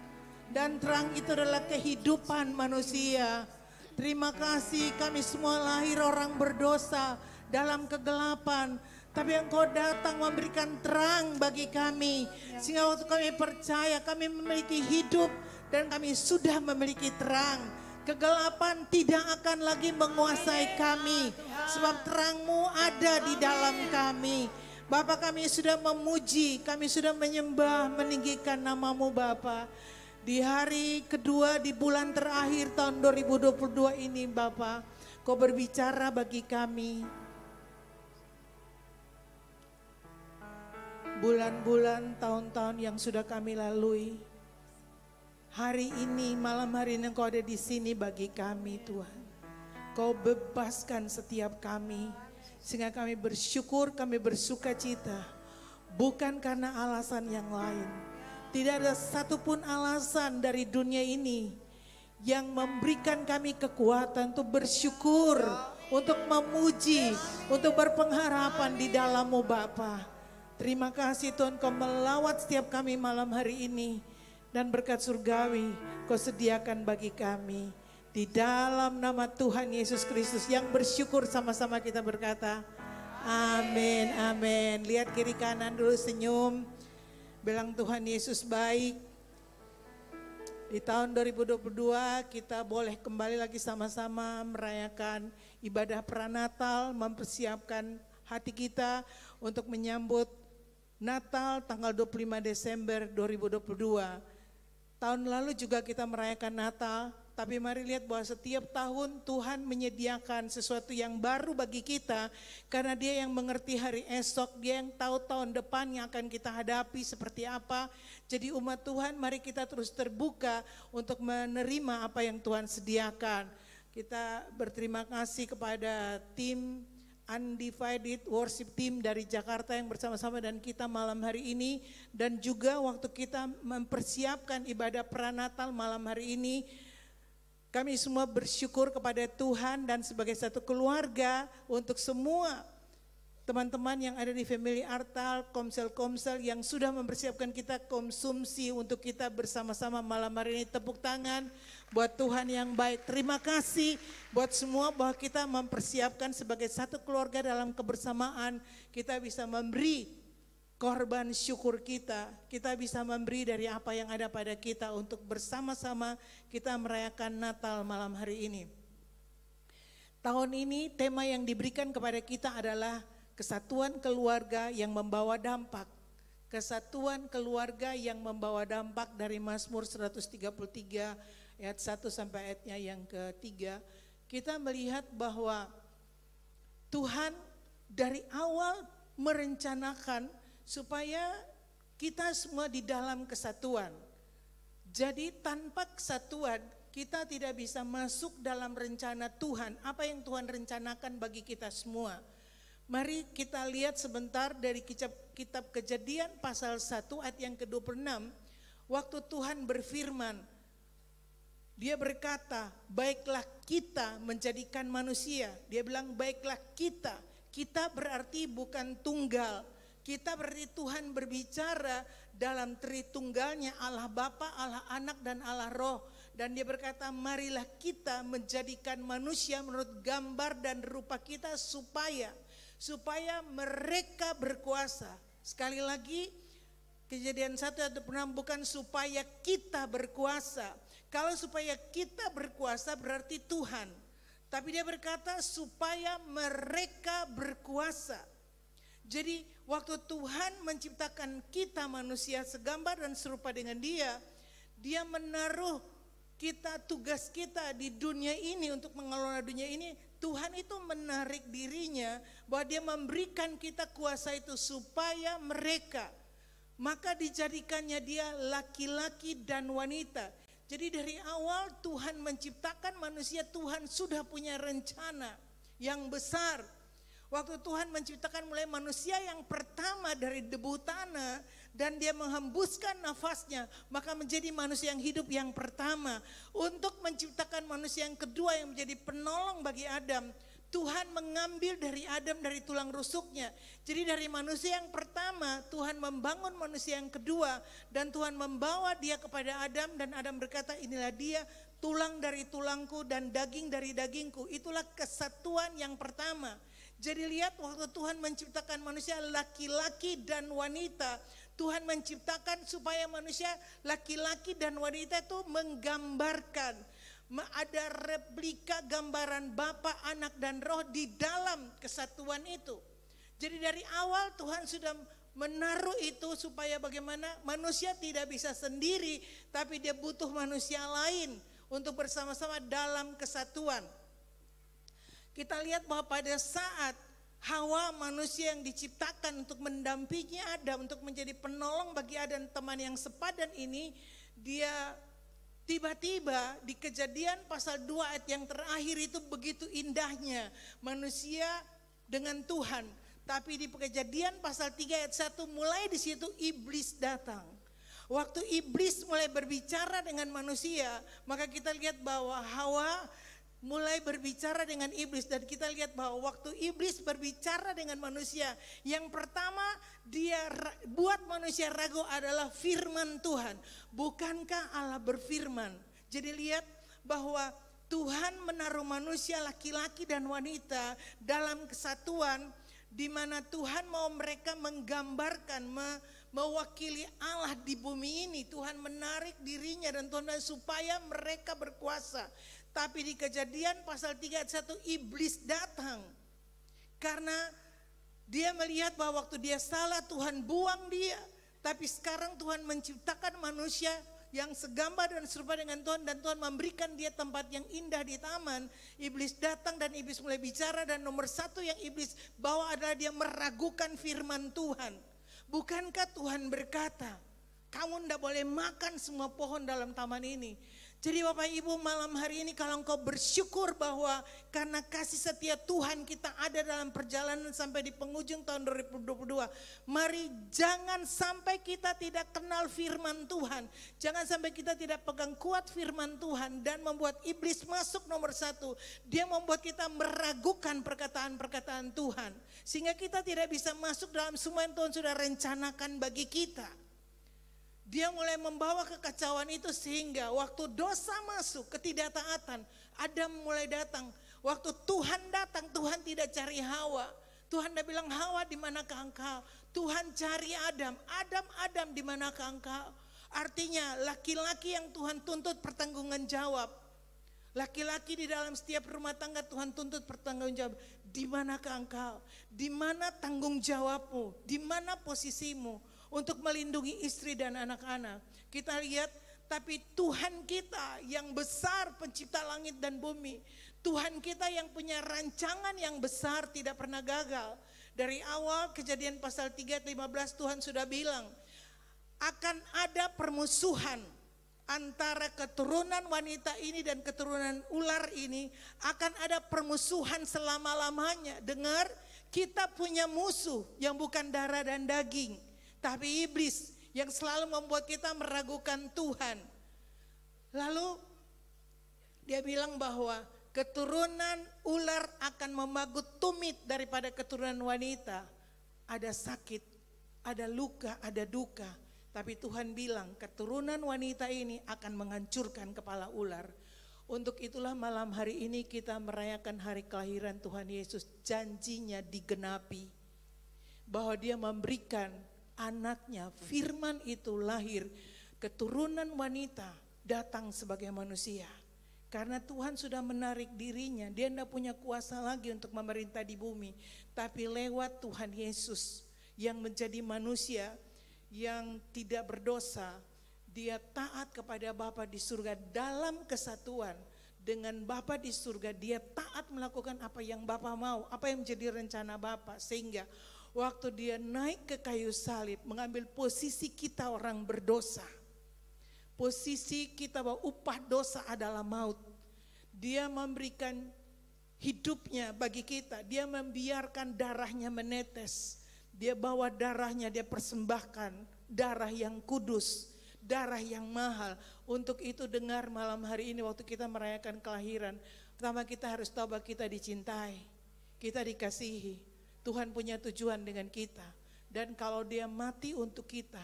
Dan terang itu adalah kehidupan manusia. Terima kasih kami semua lahir orang berdosa dalam kegelapan. Tapi Engkau datang memberikan terang bagi kami. Sehingga waktu kami percaya kami memiliki hidup dan kami sudah memiliki terang. Kegelapan tidak akan lagi menguasai kami. Sebab terang-Mu ada di dalam kami. Bapa, kami sudah memuji, kami sudah menyembah, meninggikan nama-Mu Bapa. Di hari kedua di bulan terakhir tahun 2022 ini Bapa, Kau berbicara bagi kami. Bulan-bulan, tahun-tahun yang sudah kami lalui. Hari ini, malam hari ini Engkau ada di sini bagi kami Tuhan. Kau bebaskan setiap kami. Sehingga kami bersyukur, kami bersuka cita. Bukan karena alasan yang lain. Tidak ada satupun alasan dari dunia ini yang memberikan kami kekuatan untuk bersyukur, untuk memuji, untuk berpengharapan di dalam-Mu Bapa. Terima kasih Tuhan Kau melawat setiap kami malam hari ini. Dan berkat surgawi Kau sediakan bagi kami. Di dalam nama Tuhan Yesus Kristus yang bersyukur sama-sama kita berkata, amin, amin. Lihat kiri kanan dulu, senyum. Bilang Tuhan Yesus baik. Di tahun 2022 kita boleh kembali lagi sama-sama merayakan ibadah pranatal, mempersiapkan hati kita untuk menyambut Natal tanggal 25 Desember 2022. Tahun lalu juga kita merayakan Natal. Tapi mari lihat bahwa setiap tahun Tuhan menyediakan sesuatu yang baru bagi kita. Karena Dia yang mengerti hari esok, Dia yang tahu tahun depan yang akan kita hadapi seperti apa. Jadi umat Tuhan mari kita terus terbuka untuk menerima apa yang Tuhan sediakan. Kita berterima kasih kepada tim Undivided Worship Team dari Jakarta yang bersama-sama dan kita malam hari ini. Dan juga waktu kita mempersiapkan ibadah pranatal malam hari ini. Kami semua bersyukur kepada Tuhan dan sebagai satu keluarga untuk semua teman-teman yang ada di Family Artal, komsel-komsel yang sudah mempersiapkan kita konsumsi untuk kita bersama-sama malam hari ini. Tepuk tangan buat Tuhan yang baik. Terima kasih buat semua bahwa kita mempersiapkan sebagai satu keluarga dalam kebersamaan. Kita bisa memberi korban syukur kita bisa memberi dari apa yang ada pada kita untuk bersama-sama kita merayakan Natal malam hari ini. Tahun ini tema yang diberikan kepada kita adalah kesatuan keluarga yang membawa dampak. Kesatuan keluarga yang membawa dampak dari Mazmur 133 ayat 1 sampai ayatnya yang ketiga. Kita melihat bahwa Tuhan dari awal merencanakan supaya kita semua di dalam kesatuan. Jadi tanpa kesatuan kita tidak bisa masuk dalam rencana Tuhan. Apa yang Tuhan rencanakan bagi kita semua. Mari kita lihat sebentar dari kitab Kejadian pasal 1 ayat yang ke-26. Waktu Tuhan berfirman, Dia berkata, baiklah kita menjadikan manusia. Dia bilang baiklah kita. Kita berarti bukan tunggal. Kita berarti Tuhan berbicara dalam Tritunggalnya Allah Bapa, Allah Anak dan Allah Roh. Dan Dia berkata marilah kita menjadikan manusia menurut gambar dan rupa kita supaya mereka berkuasa. Sekali lagi Kejadian 1 ayat 26 bukan supaya kita berkuasa. Kalau supaya kita berkuasa berarti Tuhan. Tapi Dia berkata supaya mereka berkuasa. Jadi waktu Tuhan menciptakan kita manusia segambar dan serupa dengan Dia menaruh kita, tugas kita di dunia ini untuk mengelola dunia ini. Tuhan itu menarik dirinya bahwa Dia memberikan kita kuasa itu supaya mereka. Maka dijadikannya Dia laki-laki dan wanita. Jadi dari awal Tuhan menciptakan manusia, Tuhan sudah punya rencana yang besar. Waktu Tuhan menciptakan mulai manusia yang pertama dari debu tanah dan Dia menghembuskan nafasnya, maka menjadi manusia yang hidup yang pertama. Untuk menciptakan manusia yang kedua yang menjadi penolong bagi Adam, Tuhan mengambil dari Adam dari tulang rusuknya. Jadi dari manusia yang pertama Tuhan membangun manusia yang kedua. Dan Tuhan membawa dia kepada Adam. Dan Adam berkata, inilah dia, tulang dari tulangku dan daging dari dagingku. Itulah kesatuan yang pertama. Jadi lihat waktu Tuhan menciptakan manusia laki-laki dan wanita. Tuhan menciptakan supaya manusia laki-laki dan wanita itu menggambarkan. Ada replika gambaran Bapa, Anak dan Roh di dalam kesatuan itu. Jadi dari awal Tuhan sudah menaruh itu supaya bagaimana manusia tidak bisa sendiri, tapi dia butuh manusia lain untuk bersama-sama dalam kesatuan. Kita lihat bahwa pada saat Hawa, manusia yang diciptakan untuk mendampingi Adam, untuk menjadi penolong bagi Adam, teman yang sepadan ini, dia tiba-tiba di Kejadian pasal 2 ayat yang terakhir itu begitu indahnya manusia dengan Tuhan. Tapi di Kejadian pasal 3 ayat 1 mulai di situ iblis datang. Waktu iblis mulai berbicara dengan manusia, maka kita lihat bahwa Hawa mulai berbicara dengan iblis. Dan kita lihat bahwa waktu iblis berbicara dengan manusia, yang pertama dia buat manusia ragu adalah firman Tuhan. Bukankah Allah berfirman? Jadi lihat bahwa Tuhan menaruh manusia laki-laki dan wanita dalam kesatuan, di mana Tuhan mau mereka menggambarkan, mewakili Allah di bumi ini. Tuhan menarik dirinya dan Tuhan supaya mereka berkuasa. Tapi di Kejadian pasal 3 ayat 1 iblis datang. Karena dia melihat bahwa waktu dia salah Tuhan buang dia. Tapi sekarang Tuhan menciptakan manusia yang segambar dan serupa dengan Tuhan. Dan Tuhan memberikan dia tempat yang indah di taman. Iblis datang dan iblis mulai bicara. Dan nomor satu yang iblis bawa adalah dia meragukan firman Tuhan. Bukankah Tuhan berkata, kamu tidak boleh makan semua pohon dalam taman ini. Jadi Bapak Ibu, malam hari ini kalau engkau bersyukur bahwa karena kasih setia Tuhan kita ada dalam perjalanan sampai di penghujung tahun 2022. Mari jangan sampai kita tidak kenal firman Tuhan. Jangan sampai kita tidak pegang kuat firman Tuhan dan membuat iblis masuk nomor satu. Dia membuat kita meragukan perkataan-perkataan Tuhan. Sehingga kita tidak bisa masuk dalam semua yang Tuhan sudah rencanakan bagi kita. Dia mulai membawa kekacauan itu sehingga waktu dosa masuk, ketidaktaatan, Adam mulai datang. Waktu Tuhan datang, Tuhan tidak cari Hawa. Tuhan tidak bilang, Hawa di manakah engkau? Tuhan cari Adam. Adam di manakah engkau? Artinya laki-laki yang Tuhan tuntut pertanggungan jawab. Laki-laki di dalam setiap rumah tangga Tuhan tuntut pertanggung jawab. Di manakah engkau? Di mana tanggung jawabmu? Di mana posisimu? Untuk melindungi istri dan anak-anak. Kita lihat, tapi Tuhan kita yang besar pencipta langit dan bumi. Tuhan kita yang punya rancangan yang besar tidak pernah gagal. Dari awal Kejadian pasal 3 ayat 15 Tuhan sudah bilang, akan ada permusuhan antara keturunan wanita ini dan keturunan ular ini. Akan ada permusuhan selama-lamanya. Dengar, kita punya musuh yang bukan darah dan daging. Tapi iblis yang selalu membuat kita meragukan Tuhan. Lalu dia bilang bahwa keturunan ular akan memagut tumit daripada keturunan wanita. Ada sakit, ada luka, ada duka. Tapi Tuhan bilang keturunan wanita ini akan menghancurkan kepala ular. Untuk itulah malam hari ini kita merayakan hari kelahiran Tuhan Yesus. Janjinya digenapi. Bahwa dia memberikan anaknya, firman itu lahir, keturunan wanita datang sebagai manusia. Karena Tuhan sudah menarik dirinya, dia tidak punya kuasa lagi untuk memerintah di bumi. Tapi lewat Tuhan Yesus yang menjadi manusia yang tidak berdosa, dia taat kepada Bapa di surga dalam kesatuan. Dengan Bapa di surga dia taat melakukan apa yang Bapa mau, apa yang menjadi rencana Bapa. Sehingga waktu dia naik ke kayu salib, mengambil posisi kita orang berdosa. Posisi kita bahwa upah dosa adalah maut. Dia memberikan hidupnya bagi kita. Dia membiarkan darahnya menetes. Dia bawa darahnya, dia persembahkan darah yang kudus, darah yang mahal. Untuk itu dengar malam hari ini waktu kita merayakan kelahiran. Pertama kita harus tahu bahwa kita dicintai. Kita dikasihi. Tuhan punya tujuan dengan kita. Dan kalau dia mati untuk kita,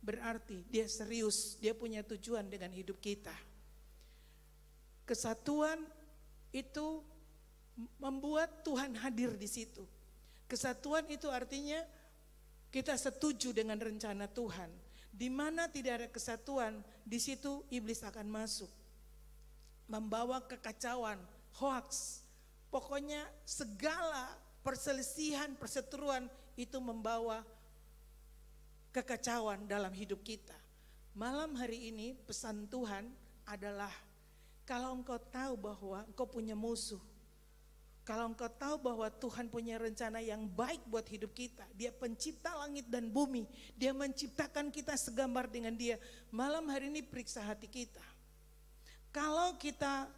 berarti dia serius. Dia punya tujuan dengan hidup kita. Kesatuan itu membuat Tuhan hadir di situ. Kesatuan itu artinya kita setuju dengan rencana Tuhan. Di mana tidak ada kesatuan, di situ iblis akan masuk. Membawa kekacauan, hoax. Pokoknya segala perselisihan, perseteruan itu membawa kekacauan dalam hidup kita. Malam hari ini pesan Tuhan adalah kalau engkau tahu bahwa engkau punya musuh, kalau engkau tahu bahwa Tuhan punya rencana yang baik buat hidup kita, Dia pencipta langit dan bumi, Dia menciptakan kita segambar dengan Dia. Malam hari ini periksa hati kita. Kalau kita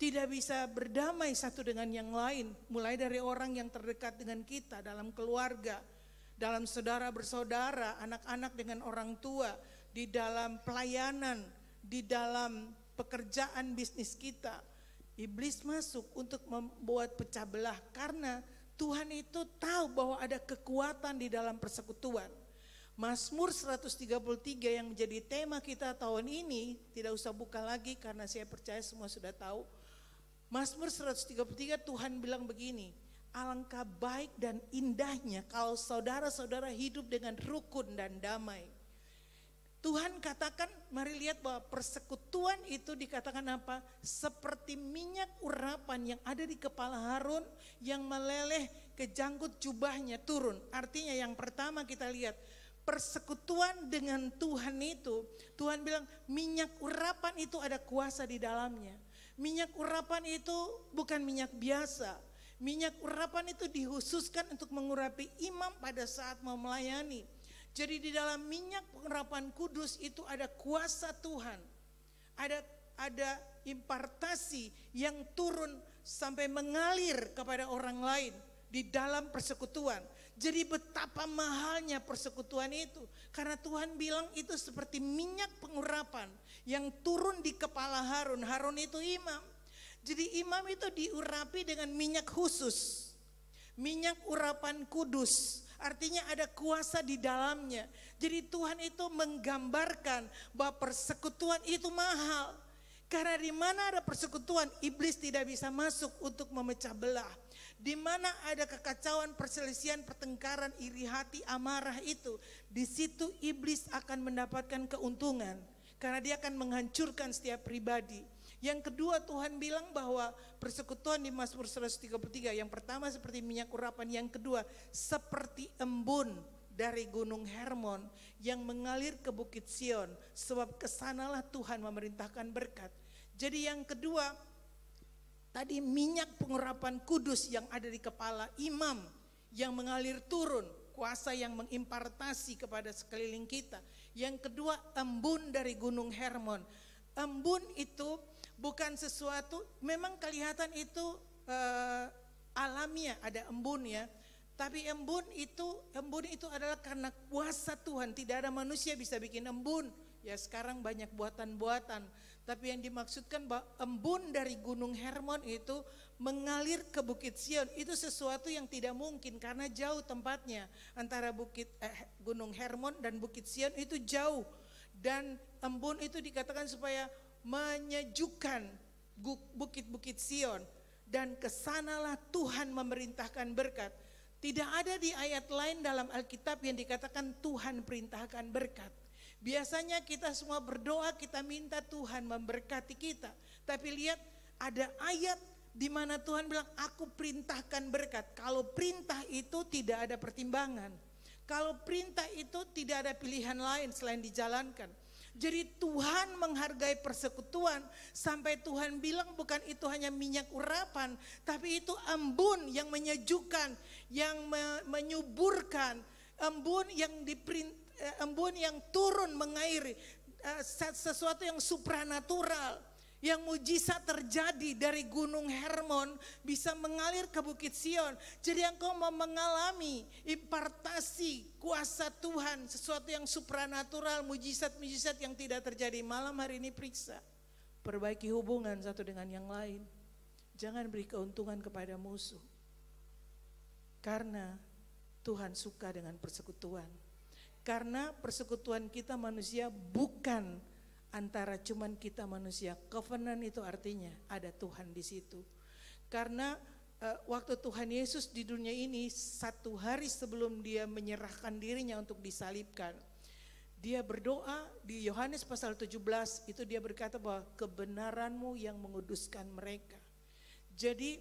tidak bisa berdamai satu dengan yang lain, mulai dari orang yang terdekat dengan kita, dalam keluarga, dalam saudara bersaudara, anak-anak dengan orang tua, di dalam pelayanan, di dalam pekerjaan bisnis kita, iblis masuk untuk membuat pecah belah karena Tuhan itu tahu bahwa ada kekuatan di dalam persekutuan. Mazmur 133 yang menjadi tema kita tahun ini, tidak usah buka lagi karena saya percaya semua sudah tahu. Mazmur 133 Tuhan bilang begini, alangkah baik dan indahnya kalau saudara-saudara hidup dengan rukun dan damai. Tuhan katakan, mari lihat bahwa persekutuan itu dikatakan apa? Seperti minyak urapan yang ada di kepala Harun yang meleleh ke janggut jubahnya turun. Artinya yang pertama kita lihat, persekutuan dengan Tuhan itu, Tuhan bilang minyak urapan itu ada kuasa di dalamnya. Minyak urapan itu bukan minyak biasa. Minyak urapan itu dikhususkan untuk mengurapi imam pada saat mau melayani. Jadi di dalam minyak pengurapan kudus itu ada kuasa Tuhan. Ada impartasi yang turun sampai mengalir kepada orang lain di dalam persekutuan. Jadi betapa mahalnya persekutuan itu. Karena Tuhan bilang itu seperti minyak pengurapan yang turun di kepala Harun. Harun itu imam. Jadi imam itu diurapi dengan minyak khusus. Minyak urapan kudus. Artinya ada kuasa di dalamnya. Jadi Tuhan itu menggambarkan bahwa persekutuan itu mahal. Karena di mana ada persekutuan, iblis tidak bisa masuk untuk memecah belah. Di mana ada kekacauan, perselisihan, pertengkaran, iri hati, amarah itu, di situ iblis akan mendapatkan keuntungan. Karena dia akan menghancurkan setiap pribadi. Yang kedua Tuhan bilang bahwa persekutuan di Mazmur 133, yang pertama seperti minyak urapan, yang kedua seperti embun dari gunung Hermon yang mengalir ke bukit Sion, sebab kesanalah Tuhan memerintahkan berkat. Jadi yang kedua, tadi minyak pengurapan kudus yang ada di kepala imam yang mengalir turun, kuasa yang mengimpartasi kepada sekeliling kita. Yang kedua, embun dari gunung Hermon. Embun itu bukan sesuatu, memang kelihatan itu alamiah, ada embun ya. Tapi embun itu adalah karena kuasa Tuhan. Tidak ada manusia bisa bikin embun. Ya sekarang banyak buatan-buatan. Tapi yang dimaksudkan bahwa embun dari gunung Hermon itu mengalir ke bukit Sion. Itu sesuatu yang tidak mungkin karena jauh tempatnya. Antara gunung Hermon dan bukit Sion itu jauh. Dan embun itu dikatakan supaya menyejukkan bukit-bukit Sion. Dan kesanalah Tuhan memerintahkan berkat. Tidak ada di ayat lain dalam Alkitab yang dikatakan Tuhan perintahkan berkat. Biasanya kita semua berdoa, kita minta Tuhan memberkati kita. Tapi lihat ada ayat di mana Tuhan bilang aku perintahkan berkat. Kalau perintah itu tidak ada pertimbangan. Kalau perintah itu tidak ada pilihan lain selain dijalankan. Jadi Tuhan menghargai persekutuan sampai Tuhan bilang bukan itu hanya minyak urapan, tapi itu embun yang menyejukkan, yang menyuburkan, embun yang turun mengairi, sesuatu yang supranatural, yang mujizat terjadi dari gunung Hermon bisa mengalir ke bukit Sion. Jadi engkau mau mengalami impartasi kuasa Tuhan, sesuatu yang supranatural, mujizat-mujizat yang tidak terjadi. Malam hari ini periksa, perbaiki hubungan satu dengan yang lain. Jangan beri keuntungan kepada musuh. Karena Tuhan suka dengan persekutuan. Karena persekutuan kita manusia bukan antara cuman kita manusia. Covenant itu artinya ada Tuhan di situ. Karena waktu Tuhan Yesus di dunia ini 1 hari sebelum dia menyerahkan dirinya untuk disalibkan, dia berdoa di Yohanes pasal 17 itu dia berkata bahwa kebenaranmu yang menguduskan mereka. Jadi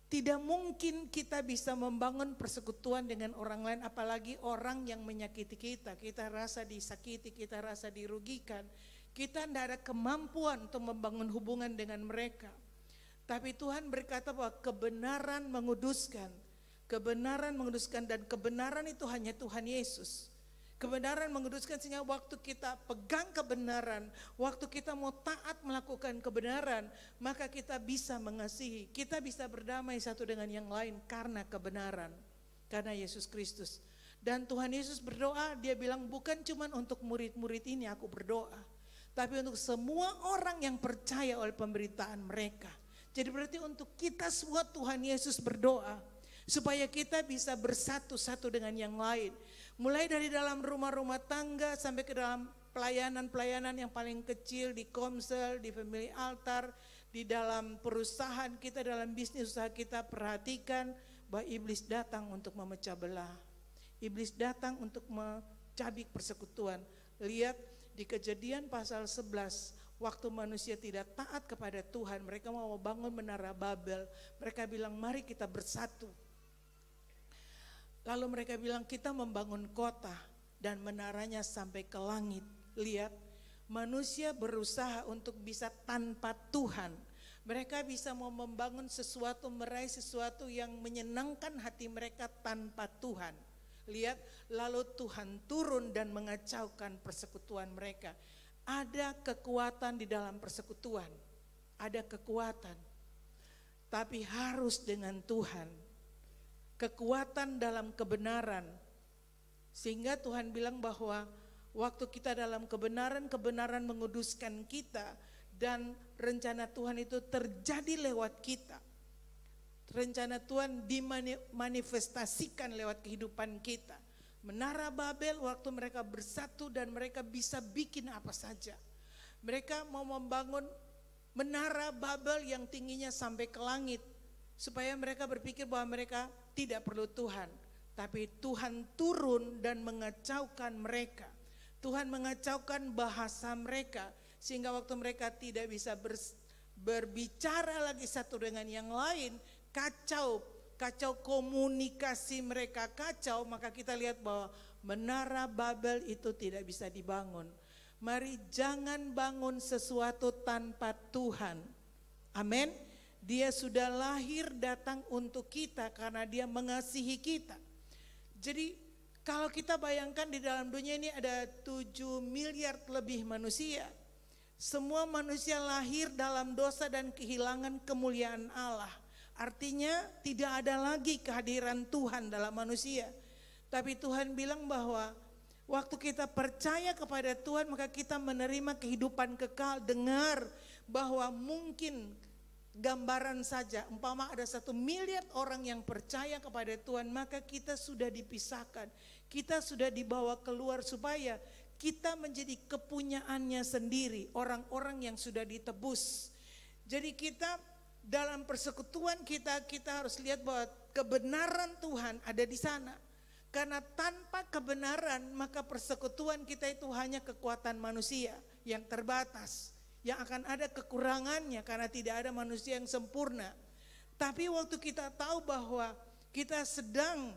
tidak mungkin kita bisa membangun persekutuan dengan orang lain, apalagi orang yang menyakiti kita. Kita rasa disakiti, kita rasa dirugikan. Kita tidak ada kemampuan untuk membangun hubungan dengan mereka. Tapi Tuhan berkata bahwa kebenaran menguduskan. Kebenaran menguduskan dan kebenaran itu hanya Tuhan Yesus. Kebenaran menguduskan sehingga waktu kita pegang kebenaran, waktu kita mau taat melakukan kebenaran, maka kita bisa mengasihi, kita bisa berdamai satu dengan yang lain karena kebenaran, karena Yesus Kristus. Dan Tuhan Yesus berdoa, dia bilang bukan cuma untuk murid-murid ini aku berdoa, tapi untuk semua orang yang percaya oleh pemberitaan mereka. Jadi berarti untuk kita semua Tuhan Yesus berdoa, supaya kita bisa bersatu satu dengan yang lain. Mulai dari dalam rumah-rumah tangga sampai ke dalam pelayanan-pelayanan yang paling kecil di Komsel, di Family Altar, di dalam perusahaan kita, dalam bisnis usaha kita, perhatikan bahwa iblis datang untuk memecah belah. Iblis datang untuk mencabik persekutuan. Lihat di Kejadian pasal 11, waktu manusia tidak taat kepada Tuhan, mereka mau membangun menara Babel. Mereka bilang mari kita bersatu. Lalu mereka bilang kita membangun kota dan menaranya sampai ke langit. Lihat, manusia berusaha untuk bisa tanpa Tuhan. Mereka bisa mau membangun sesuatu, meraih sesuatu yang menyenangkan hati mereka tanpa Tuhan. Lihat, lalu Tuhan turun dan mengacaukan persekutuan mereka. Ada kekuatan di dalam persekutuan, ada kekuatan, tapi harus dengan Tuhan. Kekuatan dalam kebenaran, sehingga Tuhan bilang bahwa waktu kita dalam kebenaran, kebenaran menguduskan kita dan rencana Tuhan itu terjadi lewat kita. Rencana Tuhan dimanifestasikan lewat kehidupan kita. Menara Babel waktu mereka bersatu dan mereka bisa bikin apa saja. Mereka mau membangun menara Babel yang tingginya sampai ke langit, supaya mereka berpikir bahwa mereka tidak perlu Tuhan. Tapi Tuhan turun dan mengacaukan mereka. Tuhan mengacaukan bahasa mereka, sehingga waktu mereka tidak bisa berbicara lagi satu dengan yang lain, kacau komunikasi mereka kacau, maka kita lihat bahwa menara Babel itu tidak bisa dibangun. Mari jangan bangun sesuatu tanpa Tuhan. Amin. Dia sudah lahir datang untuk kita karena dia mengasihi kita. Jadi kalau kita bayangkan di dalam dunia ini ada 7 miliar lebih manusia. Semua manusia lahir dalam dosa dan kehilangan kemuliaan Allah. Artinya tidak ada lagi kehadiran Tuhan dalam manusia. Tapi Tuhan bilang bahwa waktu kita percaya kepada Tuhan maka kita menerima kehidupan kekal. Dengar bahwa mungkin gambaran saja, umpama ada 1 miliar orang yang percaya kepada Tuhan, maka kita sudah dipisahkan, kita sudah dibawa keluar supaya kita menjadi kepunyaannya sendiri, orang-orang yang sudah ditebus. Jadi kita dalam persekutuan kita harus lihat bahwa kebenaran Tuhan ada di sana. Karena tanpa kebenaran maka persekutuan kita itu hanya kekuatan manusia yang terbatas, yang akan ada kekurangannya karena tidak ada manusia yang sempurna. Tapi waktu kita tahu bahwa kita sedang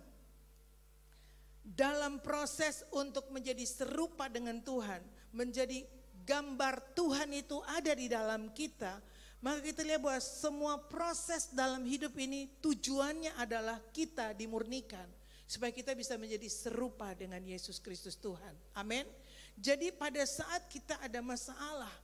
dalam proses untuk menjadi serupa dengan Tuhan, menjadi gambar Tuhan itu ada di dalam kita, maka kita lihat bahwa semua proses dalam hidup ini tujuannya adalah kita dimurnikan supaya kita bisa menjadi serupa dengan Yesus Kristus Tuhan. Amin. Jadi pada saat kita ada masalah,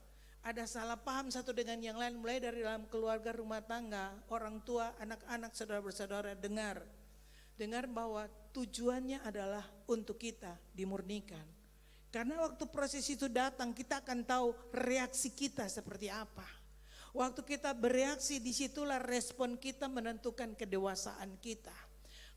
ada salah paham satu dengan yang lain, mulai dari dalam keluarga, rumah tangga, orang tua, anak-anak, saudara-bersaudara, dengar bahwa tujuannya adalah untuk kita dimurnikan. Karena waktu proses itu datang, kita akan tahu reaksi kita seperti apa. Waktu kita bereaksi, disitulah respon kita menentukan kedewasaan kita.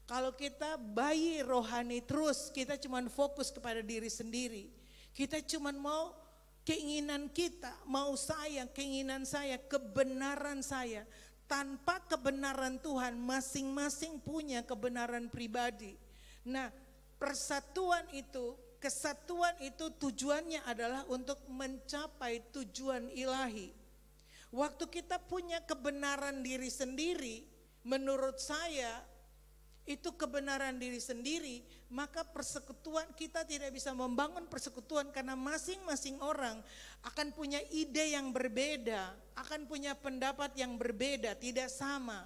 Kalau kita bayi rohani terus, kita cuma fokus kepada diri sendiri. Kita cuma mau keinginan kita, mau saya, keinginan saya, kebenaran saya. Tanpa kebenaran Tuhan, masing-masing punya kebenaran pribadi. Nah, kesatuan itu tujuannya adalah untuk mencapai tujuan ilahi. Waktu kita punya kebenaran diri sendiri, menurut saya itu kebenaran diri sendiri, maka persekutuan kita tidak bisa membangun persekutuan karena masing-masing orang akan punya ide yang berbeda, akan punya pendapat yang berbeda, tidak sama.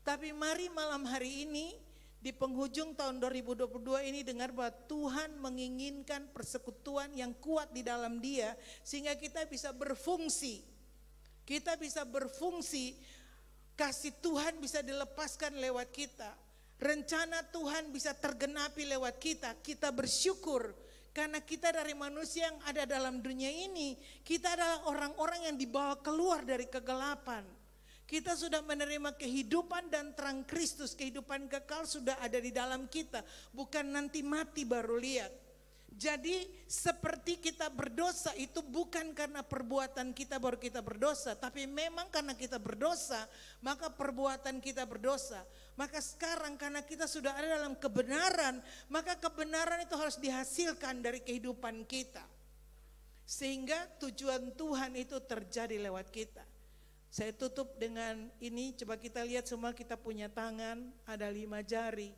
Tapi mari malam hari ini di penghujung tahun 2022 ini dengar bahwa Tuhan menginginkan persekutuan yang kuat di dalam Dia sehingga kita bisa berfungsi. Kita bisa berfungsi, kasih Tuhan bisa dilepaskan lewat kita. Rencana Tuhan bisa tergenapi lewat kita. Kita bersyukur karena kita dari manusia yang ada dalam dunia ini. Kita adalah orang-orang yang dibawa keluar dari kegelapan. Kita sudah menerima kehidupan dan terang Kristus. Kehidupan kekal sudah ada di dalam kita. Bukan nanti mati baru lihat. Jadi seperti kita berdosa itu bukan karena perbuatan kita baru kita berdosa. Tapi memang karena kita berdosa maka perbuatan kita berdosa. Maka sekarang karena kita sudah ada dalam kebenaran, maka kebenaran itu harus dihasilkan dari kehidupan kita. Sehingga tujuan Tuhan itu terjadi lewat kita. Saya tutup dengan ini, coba kita lihat semua kita punya tangan, ada 5 jari.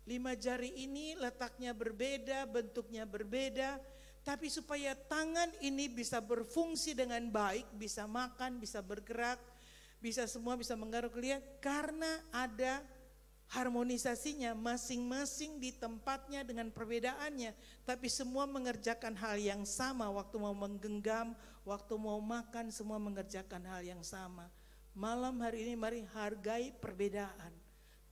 5 jari ini letaknya berbeda, bentuknya berbeda. Tapi supaya tangan ini bisa berfungsi dengan baik, bisa makan, bisa bergerak, bisa semua bisa menggaruk lihat karena ada harmonisasinya masing-masing di tempatnya dengan perbedaannya, tapi semua mengerjakan hal yang sama. Waktu mau menggenggam, waktu mau makan, semua mengerjakan hal yang sama. Malam hari ini mari hargai perbedaan.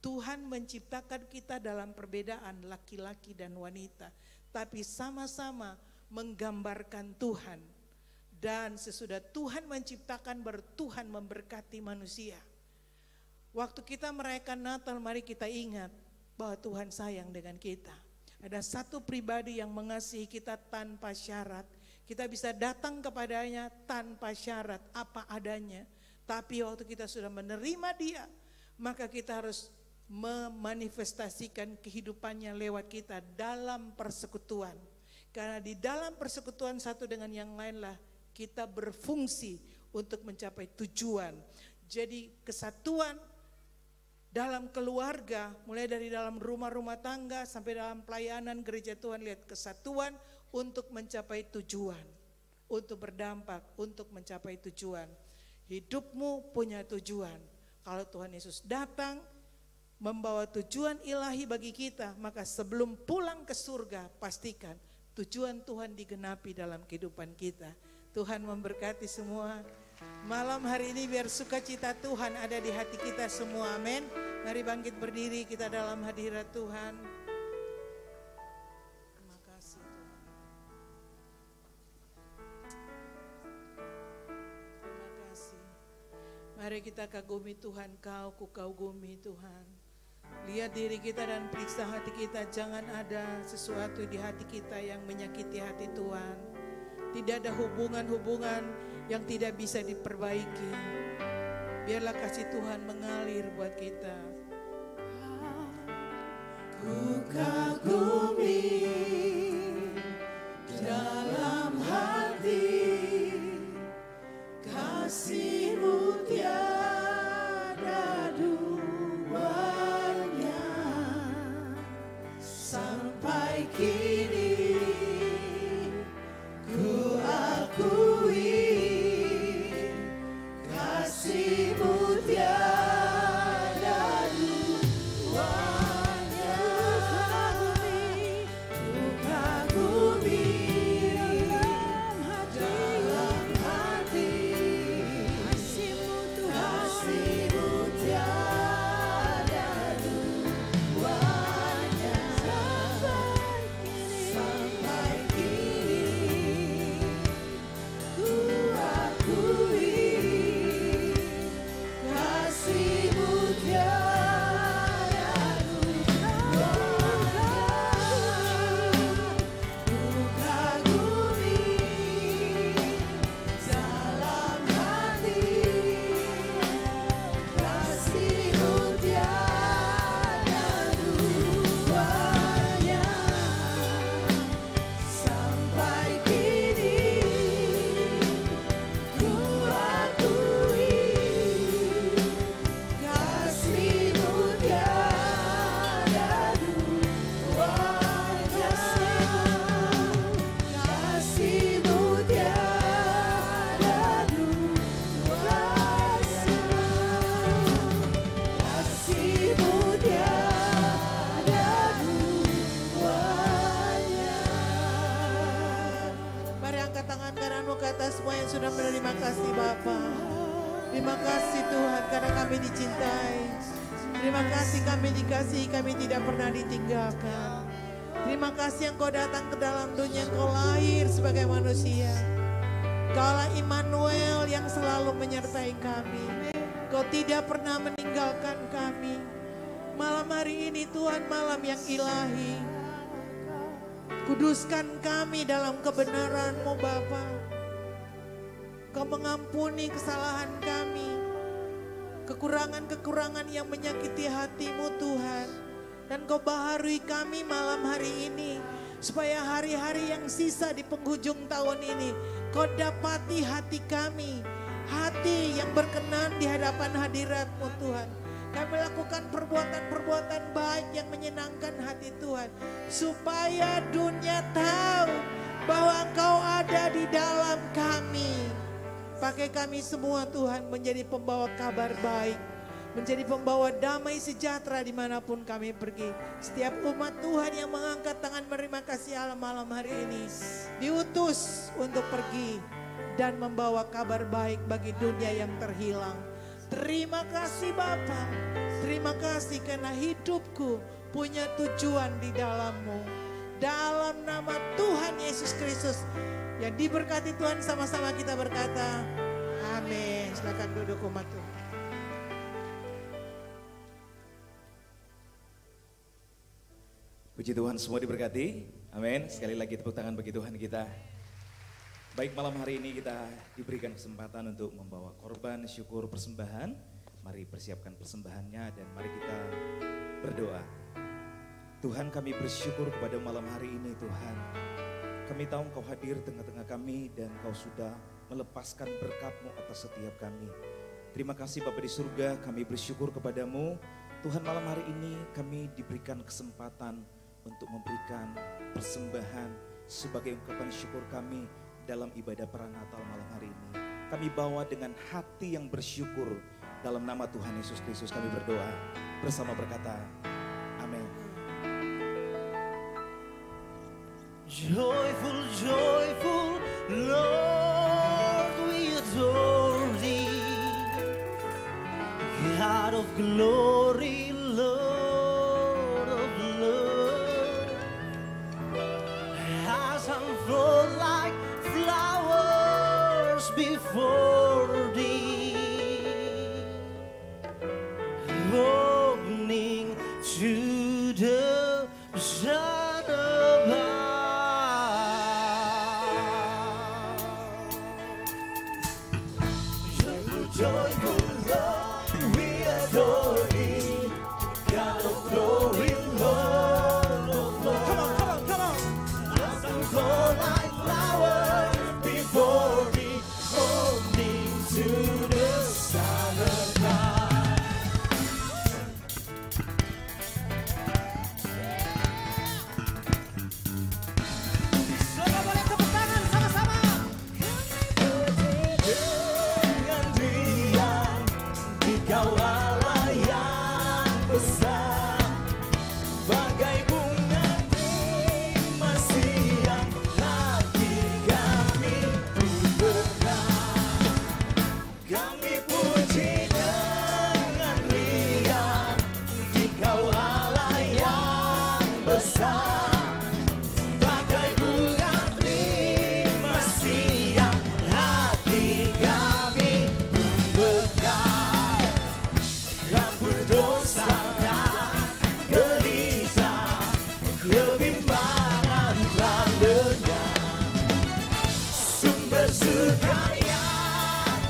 Tuhan menciptakan kita dalam perbedaan laki-laki dan wanita, tapi sama-sama menggambarkan Tuhan. Dan sesudah Tuhan menciptakan, baru Tuhan memberkati manusia. Waktu kita merayakan Natal, mari kita ingat bahwa Tuhan sayang dengan kita. Ada satu pribadi yang mengasihi kita tanpa syarat. Kita bisa datang kepadanya tanpa syarat, apa adanya. Tapi waktu kita sudah menerima Dia, maka kita harus memanifestasikan kehidupannya lewat kita dalam persekutuan. Karena di dalam persekutuan satu dengan yang lainlah kita berfungsi untuk mencapai tujuan. Jadi kesatuan dalam keluarga, mulai dari dalam rumah-rumah tangga sampai dalam pelayanan gereja Tuhan, lihat kesatuan untuk mencapai tujuan, untuk berdampak, untuk mencapai tujuan. Hidupmu punya tujuan. Kalau Tuhan Yesus datang membawa tujuan ilahi bagi kita, maka sebelum pulang ke surga pastikan tujuan Tuhan digenapi dalam kehidupan kita. Tuhan memberkati semua. Malam hari ini biar sukacita Tuhan ada di hati kita semua, amin. Mari bangkit berdiri, kita dalam hadirat Tuhan. Terima kasih Tuhan. Terima kasih. Mari kita kagumi Tuhan, ku kagumi Tuhan. Lihat diri kita dan periksa hati kita, jangan ada sesuatu di hati kita yang menyakiti hati Tuhan. Tidak ada hubungan-hubungan yang tidak bisa diperbaiki. Biarlah kasih Tuhan mengalir buat kita. Ku kagumi dalam hati, kasih-Mu tiada duanya. Sampai kini ku akui kasih-Mu tiada duanya. Ku mari angkat tangan kananmu ke atas semua yang sudah menerima kasih Bapa. Terima kasih Tuhan karena kami dicintai. Terima kasih kami dikasihi, kami tidak pernah ditinggalkan. Terima kasih Engkau datang ke dalam dunia, Engkau lahir sebagai manusia. Kaulah Immanuel yang selalu menyertai kami. Kau tidak pernah meninggalkan kami. Malam hari ini Tuhan malam yang ilahi. Kuduskan kami dalam kebenaran-Mu Bapa. Kau mengampuni kesalahan kami. Kekurangan-kekurangan yang menyakiti hati-Mu Tuhan. Dan Kau baharui kami malam hari ini. Supaya hari-hari yang sisa di penghujung tahun ini. Kau dapati hati kami. Hati yang berkenan di hadapan hadirat-Mu Tuhan. Kami lakukan perbuatan-perbuatan baik yang menyenangkan hati Tuhan. Supaya dunia tahu bahwa Engkau ada di dalam kami. Pakai kami semua Tuhan menjadi pembawa kabar baik. Menjadi pembawa damai sejahtera dimanapun kami pergi. Setiap umat Tuhan yang mengangkat tangan menerima kasih Allah malam hari ini. Diutus untuk pergi dan membawa kabar baik bagi dunia yang terhilang. Terima kasih Bapa. Terima kasih karena hidupku punya tujuan di dalam-Mu. Dalam nama Tuhan Yesus Kristus. Yang diberkati Tuhan sama-sama kita berkata. Amin. Silakan duduk umat Tuhan. Puji Tuhan semua diberkati. Amin. Sekali lagi tepuk tangan bagi Tuhan kita. Baik, malam hari ini kita diberikan kesempatan untuk membawa korban syukur persembahan. Mari persiapkan persembahannya dan mari kita berdoa. Tuhan, kami bersyukur kepada malam hari ini Tuhan. Kami tahu Engkau hadir tengah-tengah kami dan Engkau sudah melepaskan berkat-Mu atas setiap kami. Terima kasih Bapa di surga, kami bersyukur kepadamu. Tuhan, malam hari ini kami diberikan kesempatan untuk memberikan persembahan sebagai ungkapan syukur kami dalam ibadah Pranatal malam hari ini. Kami bawa dengan hati yang bersyukur. Dalam nama Tuhan Yesus Kristus kami berdoa bersama berkata, amin. Joyful, joyful, Lord, we adore Thee. God of glory, Lord of love. As unfold like flowers before Thee, opening to the sun above. Joyful, joyful, Lord, we adore Thee. God of glory, Lord of love. Come on, come on, come on. As unfold like flowers before Thee, opening to the sun above. Coba boleh tepuk tangan sama-sama. Dengan riang di Allah yang besar, bagai bunga masih yang hati kami bergerak. Kami puji dengan riang di Allah yang besar, bagai bunga masih yang hati kami bergerak. Rampur dosa dan gelisah, kebimbangan telah lenyap. Sumber sukaya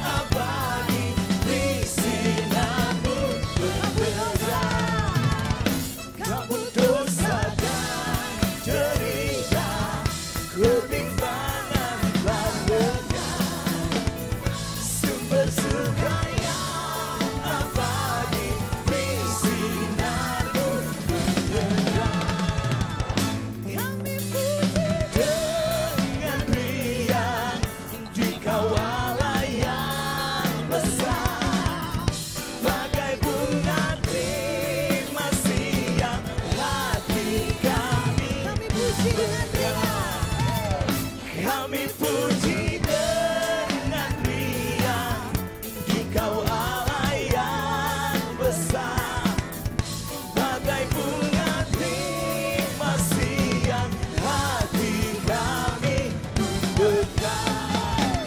abadi di sinar-Mu bergerak. Rampur dosa dan derita, kebimbangan telah lenyap. Sumber sukaya abadi di sinar-Mu bergerak. Kami puji dengan riang di Allah yang besar, bagai bunga masih yang hati kami puji dengan riang. kami puji dengan riang, Engkau Allah yang besar, bagai bunga kasih yang hati kami tumbuhkan.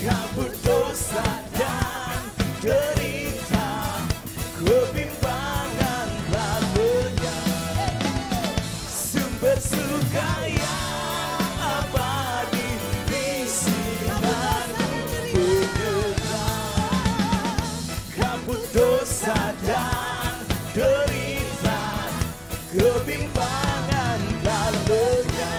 Kabut dosa dan derita, kebimbangan lalunya, sumber suka yang abadi di sinarmu menyerah. Kabut dosa dan derita, kebimbangan lalunya,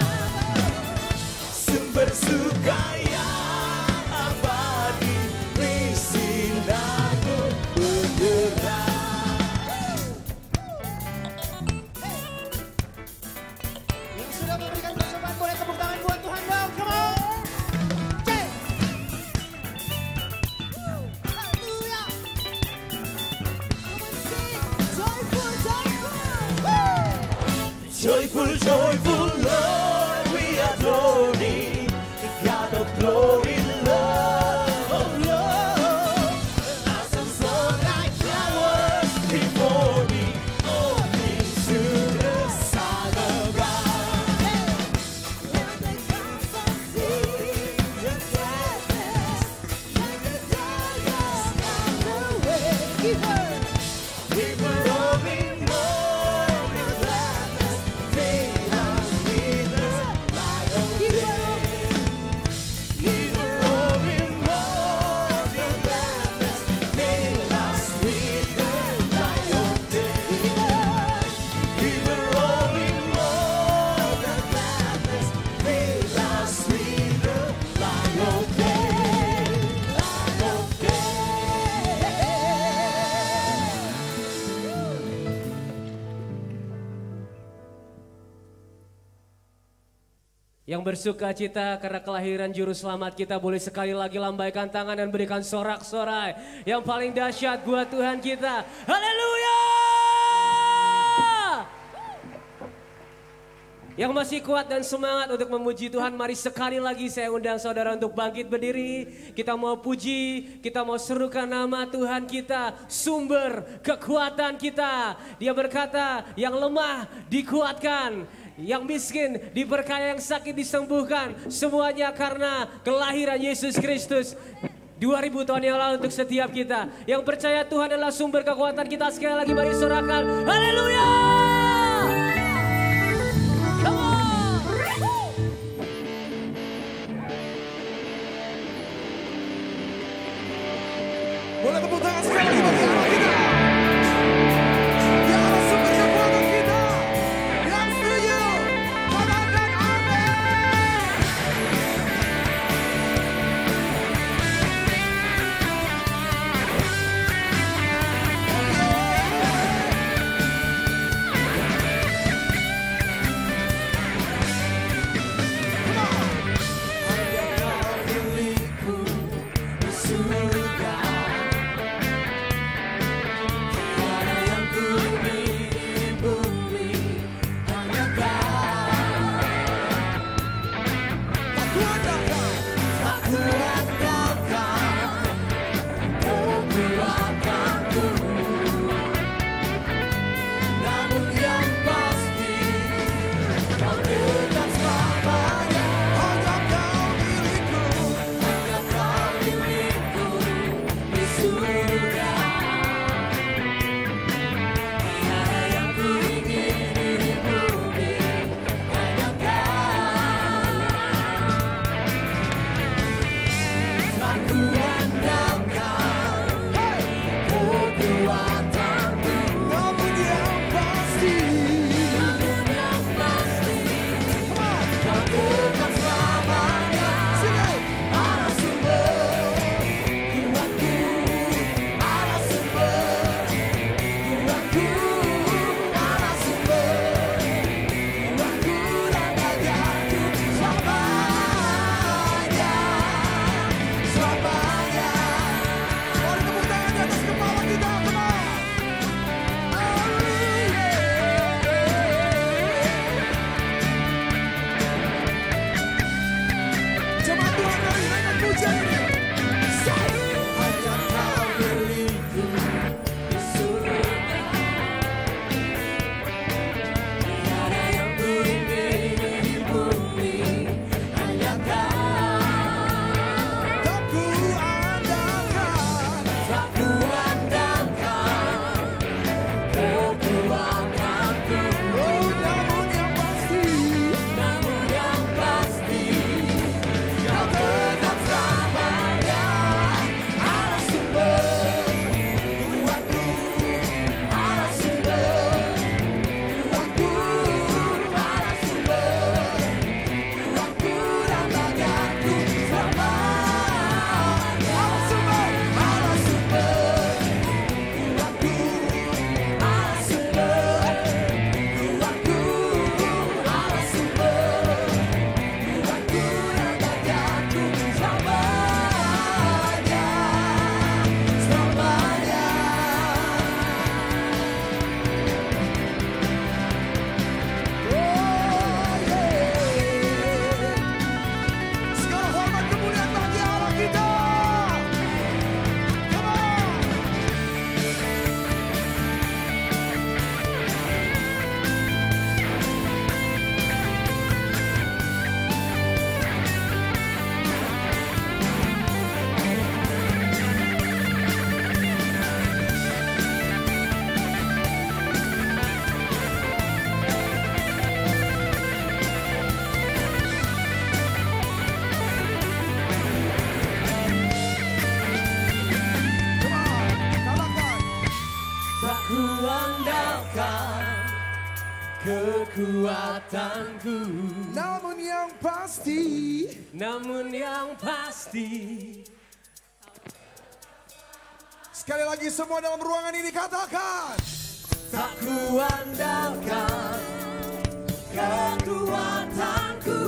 sumber suka yang abadi di sinarmu menyerah. Yang sudah memberikan persembahan boleh tepuk tangan buat Tuhan dong. Come on. Cek. Haleluya. Come on sing. Joyful, joyful. Joyful, joyful Lord, we adore thee, the God of glory, love, oh Lord. Awesome song like flowers before thee, all things to the Son of God. Let the gospel sing the gladness, let the darkness come away. Keep her. Keep rolling more with gladness, fill us with the light of day. Keep rolling more with gladness, fill us with the light of day. Keep rolling more with gladness, fill us with the light of day. Light of day. Yang bersuka cita karena kelahiran Juru Selamat kita boleh sekali lagi lambaikan tangan dan berikan sorak-sorai yang paling dahsyat buat Tuhan kita. Haleluya! Yang masih kuat dan semangat untuk memuji Tuhan, mari sekali lagi saya undang saudara untuk bangkit berdiri. Kita mau puji, kita mau serukan nama Tuhan kita, sumber kekuatan kita. Dia berkata, yang lemah dikuatkan, yang miskin diberkaya, yang sakit disembuhkan. Semuanya karena kelahiran Yesus Kristus 2000 tahun yang lalu untuk setiap kita. Yang percaya Tuhan adalah sumber kekuatan kita, sekali lagi mari sorakan haleluya. Come on. Boleh tepuk tangan sekali lagi bagi Allah kita. Dia adalah sumber kekuatan kita. Yang setuju, katakan amin. kekuatanku. Namun yang pasti, sekali lagi semua dalam ruangan ini katakan, Tak kuandalkan kekuatanku,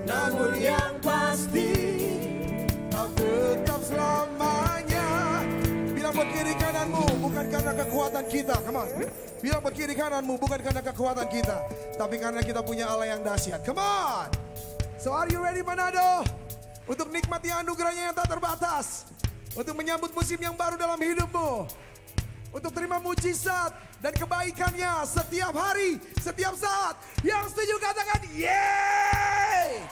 namun yang pasti kau tetap selamanya. Bilang buat kiri kananmu, bukan karena kekuatan kita. Come on. Bilang buat kiri kananmu, bukan karena kekuatan kita, tapi karena kita punya Allah yang dahsyat. Come on. So are you ready Manado? Untuk nikmati anugerahnya yang tak terbatas. Untuk menyambut musim yang baru dalam hidupmu. Untuk terima mujizat dan kebaikannya setiap hari, setiap saat. Yang setuju katakan yeay.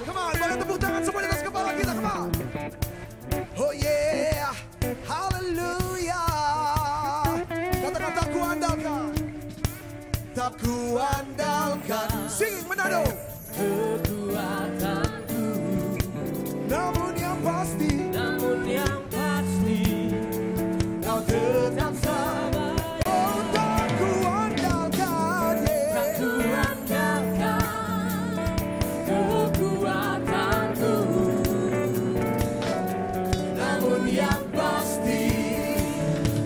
Come on, boleh tepuk tangan semua di atas kepala kita, come on. Oh yeah, haleluya. Katakan tak kuandalkan. Tak kuandalkan. Sing Manado. kekuatanku, Namun yang pasti, kau tetap sama. oh tak kuandalkan. Tak kuandalkan kekuatanku, namun yang pasti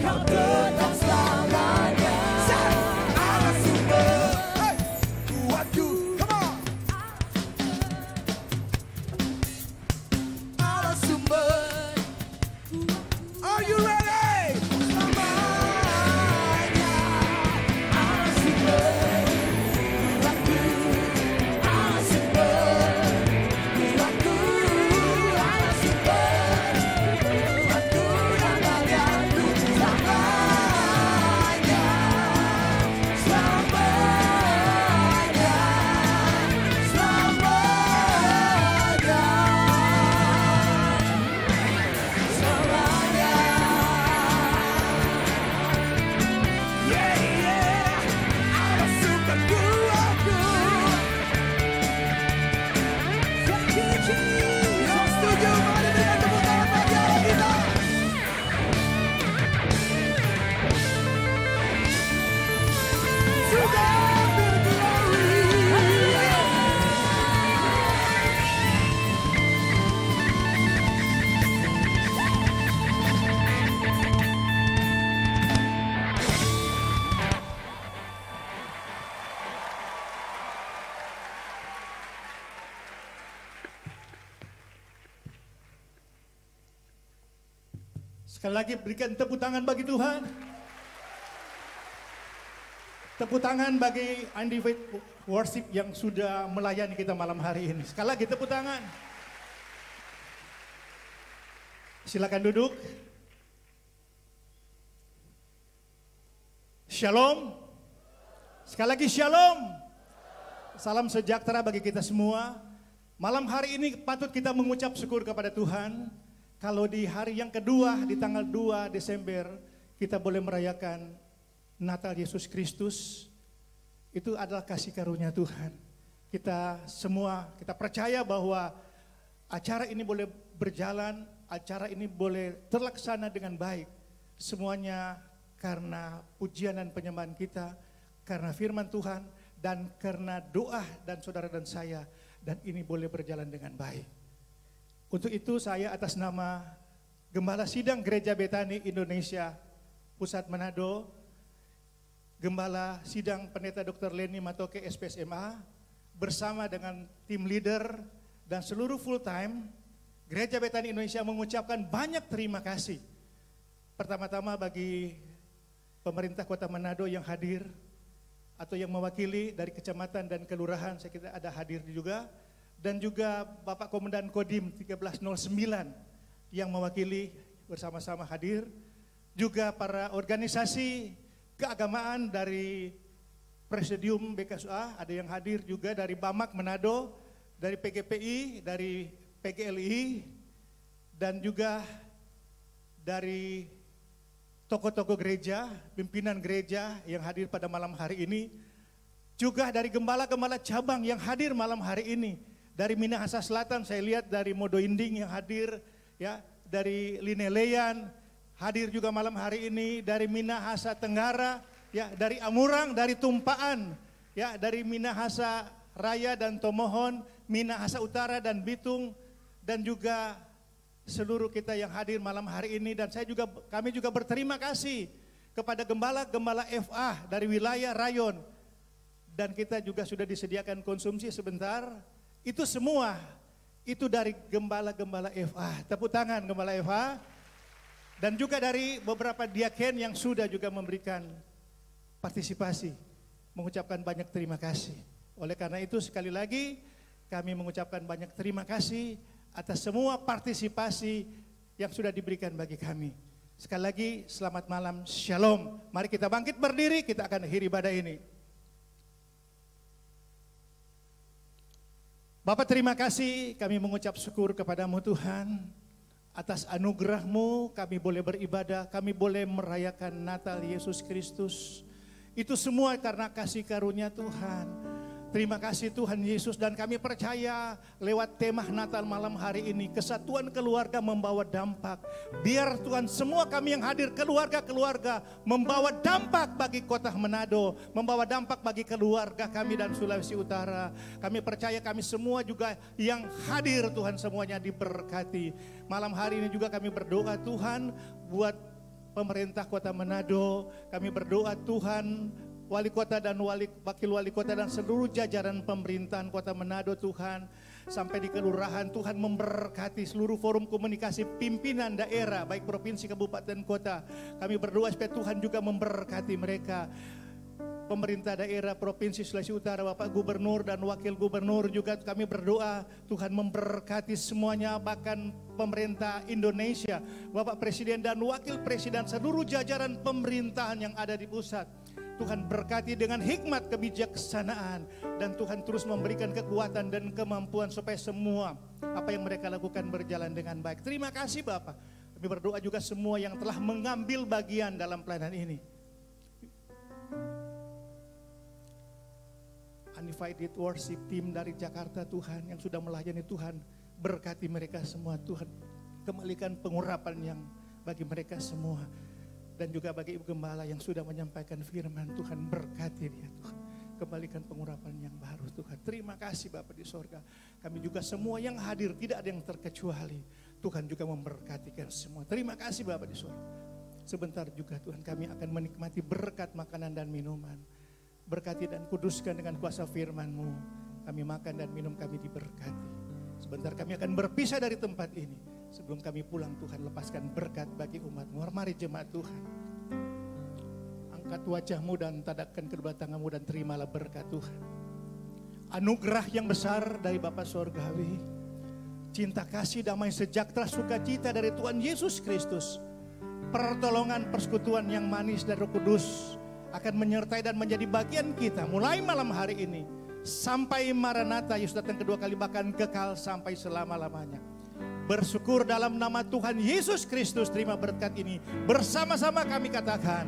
kau tetap selamanya. Allah sumber, hey, kuatku, come on. Allah sumber, are you ready? Yang setuju, mari berikan tepuk tangan bagi Allah kita. Sudah berglory. Sekali lagi berikan tepuk tangan bagi Tuhan. Tepuk tangan bagi Andy Faith Worship yang sudah melayani kita malam hari ini. Sekali lagi tepuk tangan. Silakan duduk. Shalom. Sekali lagi shalom. Salam sejahtera bagi kita semua. Malam hari ini patut kita mengucap syukur kepada Tuhan. Kalau di hari yang kedua, di tanggal 2 Desember, kita boleh merayakan Natal Yesus Kristus. Itu adalah kasih karunia Tuhan. Kita semua, kita percaya bahwa acara ini boleh berjalan, acara ini boleh terlaksana dengan baik. Semuanya karena pujian dan penyembahan kita, karena firman Tuhan, dan karena doa dan saudara dan saya. Dan ini boleh berjalan dengan baik. Untuk itu saya atas nama Gembala Sidang Gereja Betani Indonesia Pusat Manado, Gembala Sidang Pendeta Dr. Leni Matoke SPSMA, bersama dengan tim leader dan seluruh full time Gereja Betani Indonesia mengucapkan banyak terima kasih. Pertama-tama bagi pemerintah Kota Manado yang hadir atau yang mewakili dari kecamatan dan kelurahan, saya kira ada hadir juga. Dan juga Bapak Komandan Kodim 1309 yang mewakili bersama-sama hadir. Juga para organisasi keagamaan dari Presidium BKSUA, ada yang hadir juga dari Bamak Manado, dari PGPI, dari PGLI, dan juga dari tokoh-tokoh gereja, pimpinan gereja yang hadir pada malam hari ini. Juga dari gembala-gembala cabang yang hadir malam hari ini. Dari Minahasa Selatan saya lihat dari Modo Inding yang hadir, ya, dari Lineleyan hadir juga malam hari ini, dari Minahasa Tenggara ya dari Amurang, dari Tumpaan, ya dari Minahasa Raya dan Tomohon, Minahasa Utara dan Bitung, dan juga seluruh kita yang hadir malam hari ini. Dan kami juga berterima kasih kepada gembala-gembala FA dari wilayah rayon. Dan kita juga sudah disediakan konsumsi sebentar. Itu semua, itu dari gembala-gembala FA. Tepuk tangan gembala FA. Dan juga dari beberapa diaken yang sudah juga memberikan partisipasi. Mengucapkan banyak terima kasih. Oleh karena itu sekali lagi kami mengucapkan banyak terima kasih atas semua partisipasi yang sudah diberikan bagi kami. Sekali lagi selamat malam, shalom. Mari kita bangkit berdiri, kita akan akhiri ibadah ini. Bapak terima kasih, kami mengucap syukur kepadamu Tuhan. Atas anugerah-Mu kami boleh beribadah, kami boleh merayakan Natal Yesus Kristus. Itu semua karena kasih karunia Tuhan. Terima kasih Tuhan Yesus, dan kami percaya lewat tema Natal malam hari ini kesatuan keluarga membawa dampak. Biar Tuhan semua kami yang hadir keluarga-keluarga membawa dampak bagi kota Manado, membawa dampak bagi keluarga kami dan Sulawesi Utara. Kami percaya kami semua juga yang hadir Tuhan semuanya diberkati. Malam hari ini juga kami berdoa Tuhan buat pemerintah kota Manado. Kami berdoa Tuhan wali kota dan wakil wali kota dan seluruh jajaran pemerintahan kota Manado Tuhan. Sampai di kelurahan Tuhan memberkati seluruh forum komunikasi pimpinan daerah baik provinsi, kabupaten, kota. Kami berdoa supaya Tuhan juga memberkati mereka. Pemerintah daerah Provinsi Sulawesi Utara, Bapak Gubernur dan Wakil Gubernur juga kami berdoa Tuhan memberkati semuanya, bahkan pemerintah Indonesia, Bapak Presiden dan Wakil Presiden, seluruh jajaran pemerintahan yang ada di pusat. Tuhan berkati dengan hikmat kebijaksanaan, dan Tuhan terus memberikan kekuatan dan kemampuan supaya semua apa yang mereka lakukan berjalan dengan baik. Terima kasih Bapak. Kami berdoa juga semua yang telah mengambil bagian dalam pelayanan ini. Unified Worship Team dari Jakarta Tuhan yang sudah melayani Tuhan, berkati mereka semua Tuhan, kembalikan pengurapan yang bagi mereka semua, dan juga bagi Ibu Gembala yang sudah menyampaikan firman Tuhan, berkati dia Tuhan, kembalikan pengurapan yang baru Tuhan. Terima kasih Bapak di sorga. Kami juga semua yang hadir tidak ada yang terkecuali, Tuhan juga memberkatikan semua. Terima kasih Bapak di sorga. Sebentar juga Tuhan kami akan menikmati berkat makanan dan minuman. Berkati dan kuduskan dengan kuasa firman-Mu. Kami makan dan minum, kami diberkati. Sebentar kami akan berpisah dari tempat ini. Sebelum kami pulang Tuhan, lepaskan berkat bagi umat-Mu. Mari jemaat Tuhan, angkat wajah-Mu dan tadakkan kedua tangan-Mu dan terimalah berkat Tuhan. Anugerah yang besar dari Bapa Sorgawi, cinta kasih, damai sejahtera, sukacita dari Tuhan Yesus Kristus, pertolongan, persekutuan yang manis dari Roh Kudus akan menyertai dan menjadi bagian kita mulai malam hari ini sampai Maranatha Yesus datang kedua kali, bahkan kekal sampai selama-lamanya. Bersyukur dalam nama Tuhan Yesus Kristus, terima berkat ini bersama-sama kami katakan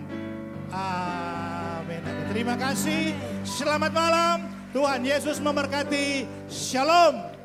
amin. Terima kasih, selamat malam, Tuhan Yesus memberkati, shalom.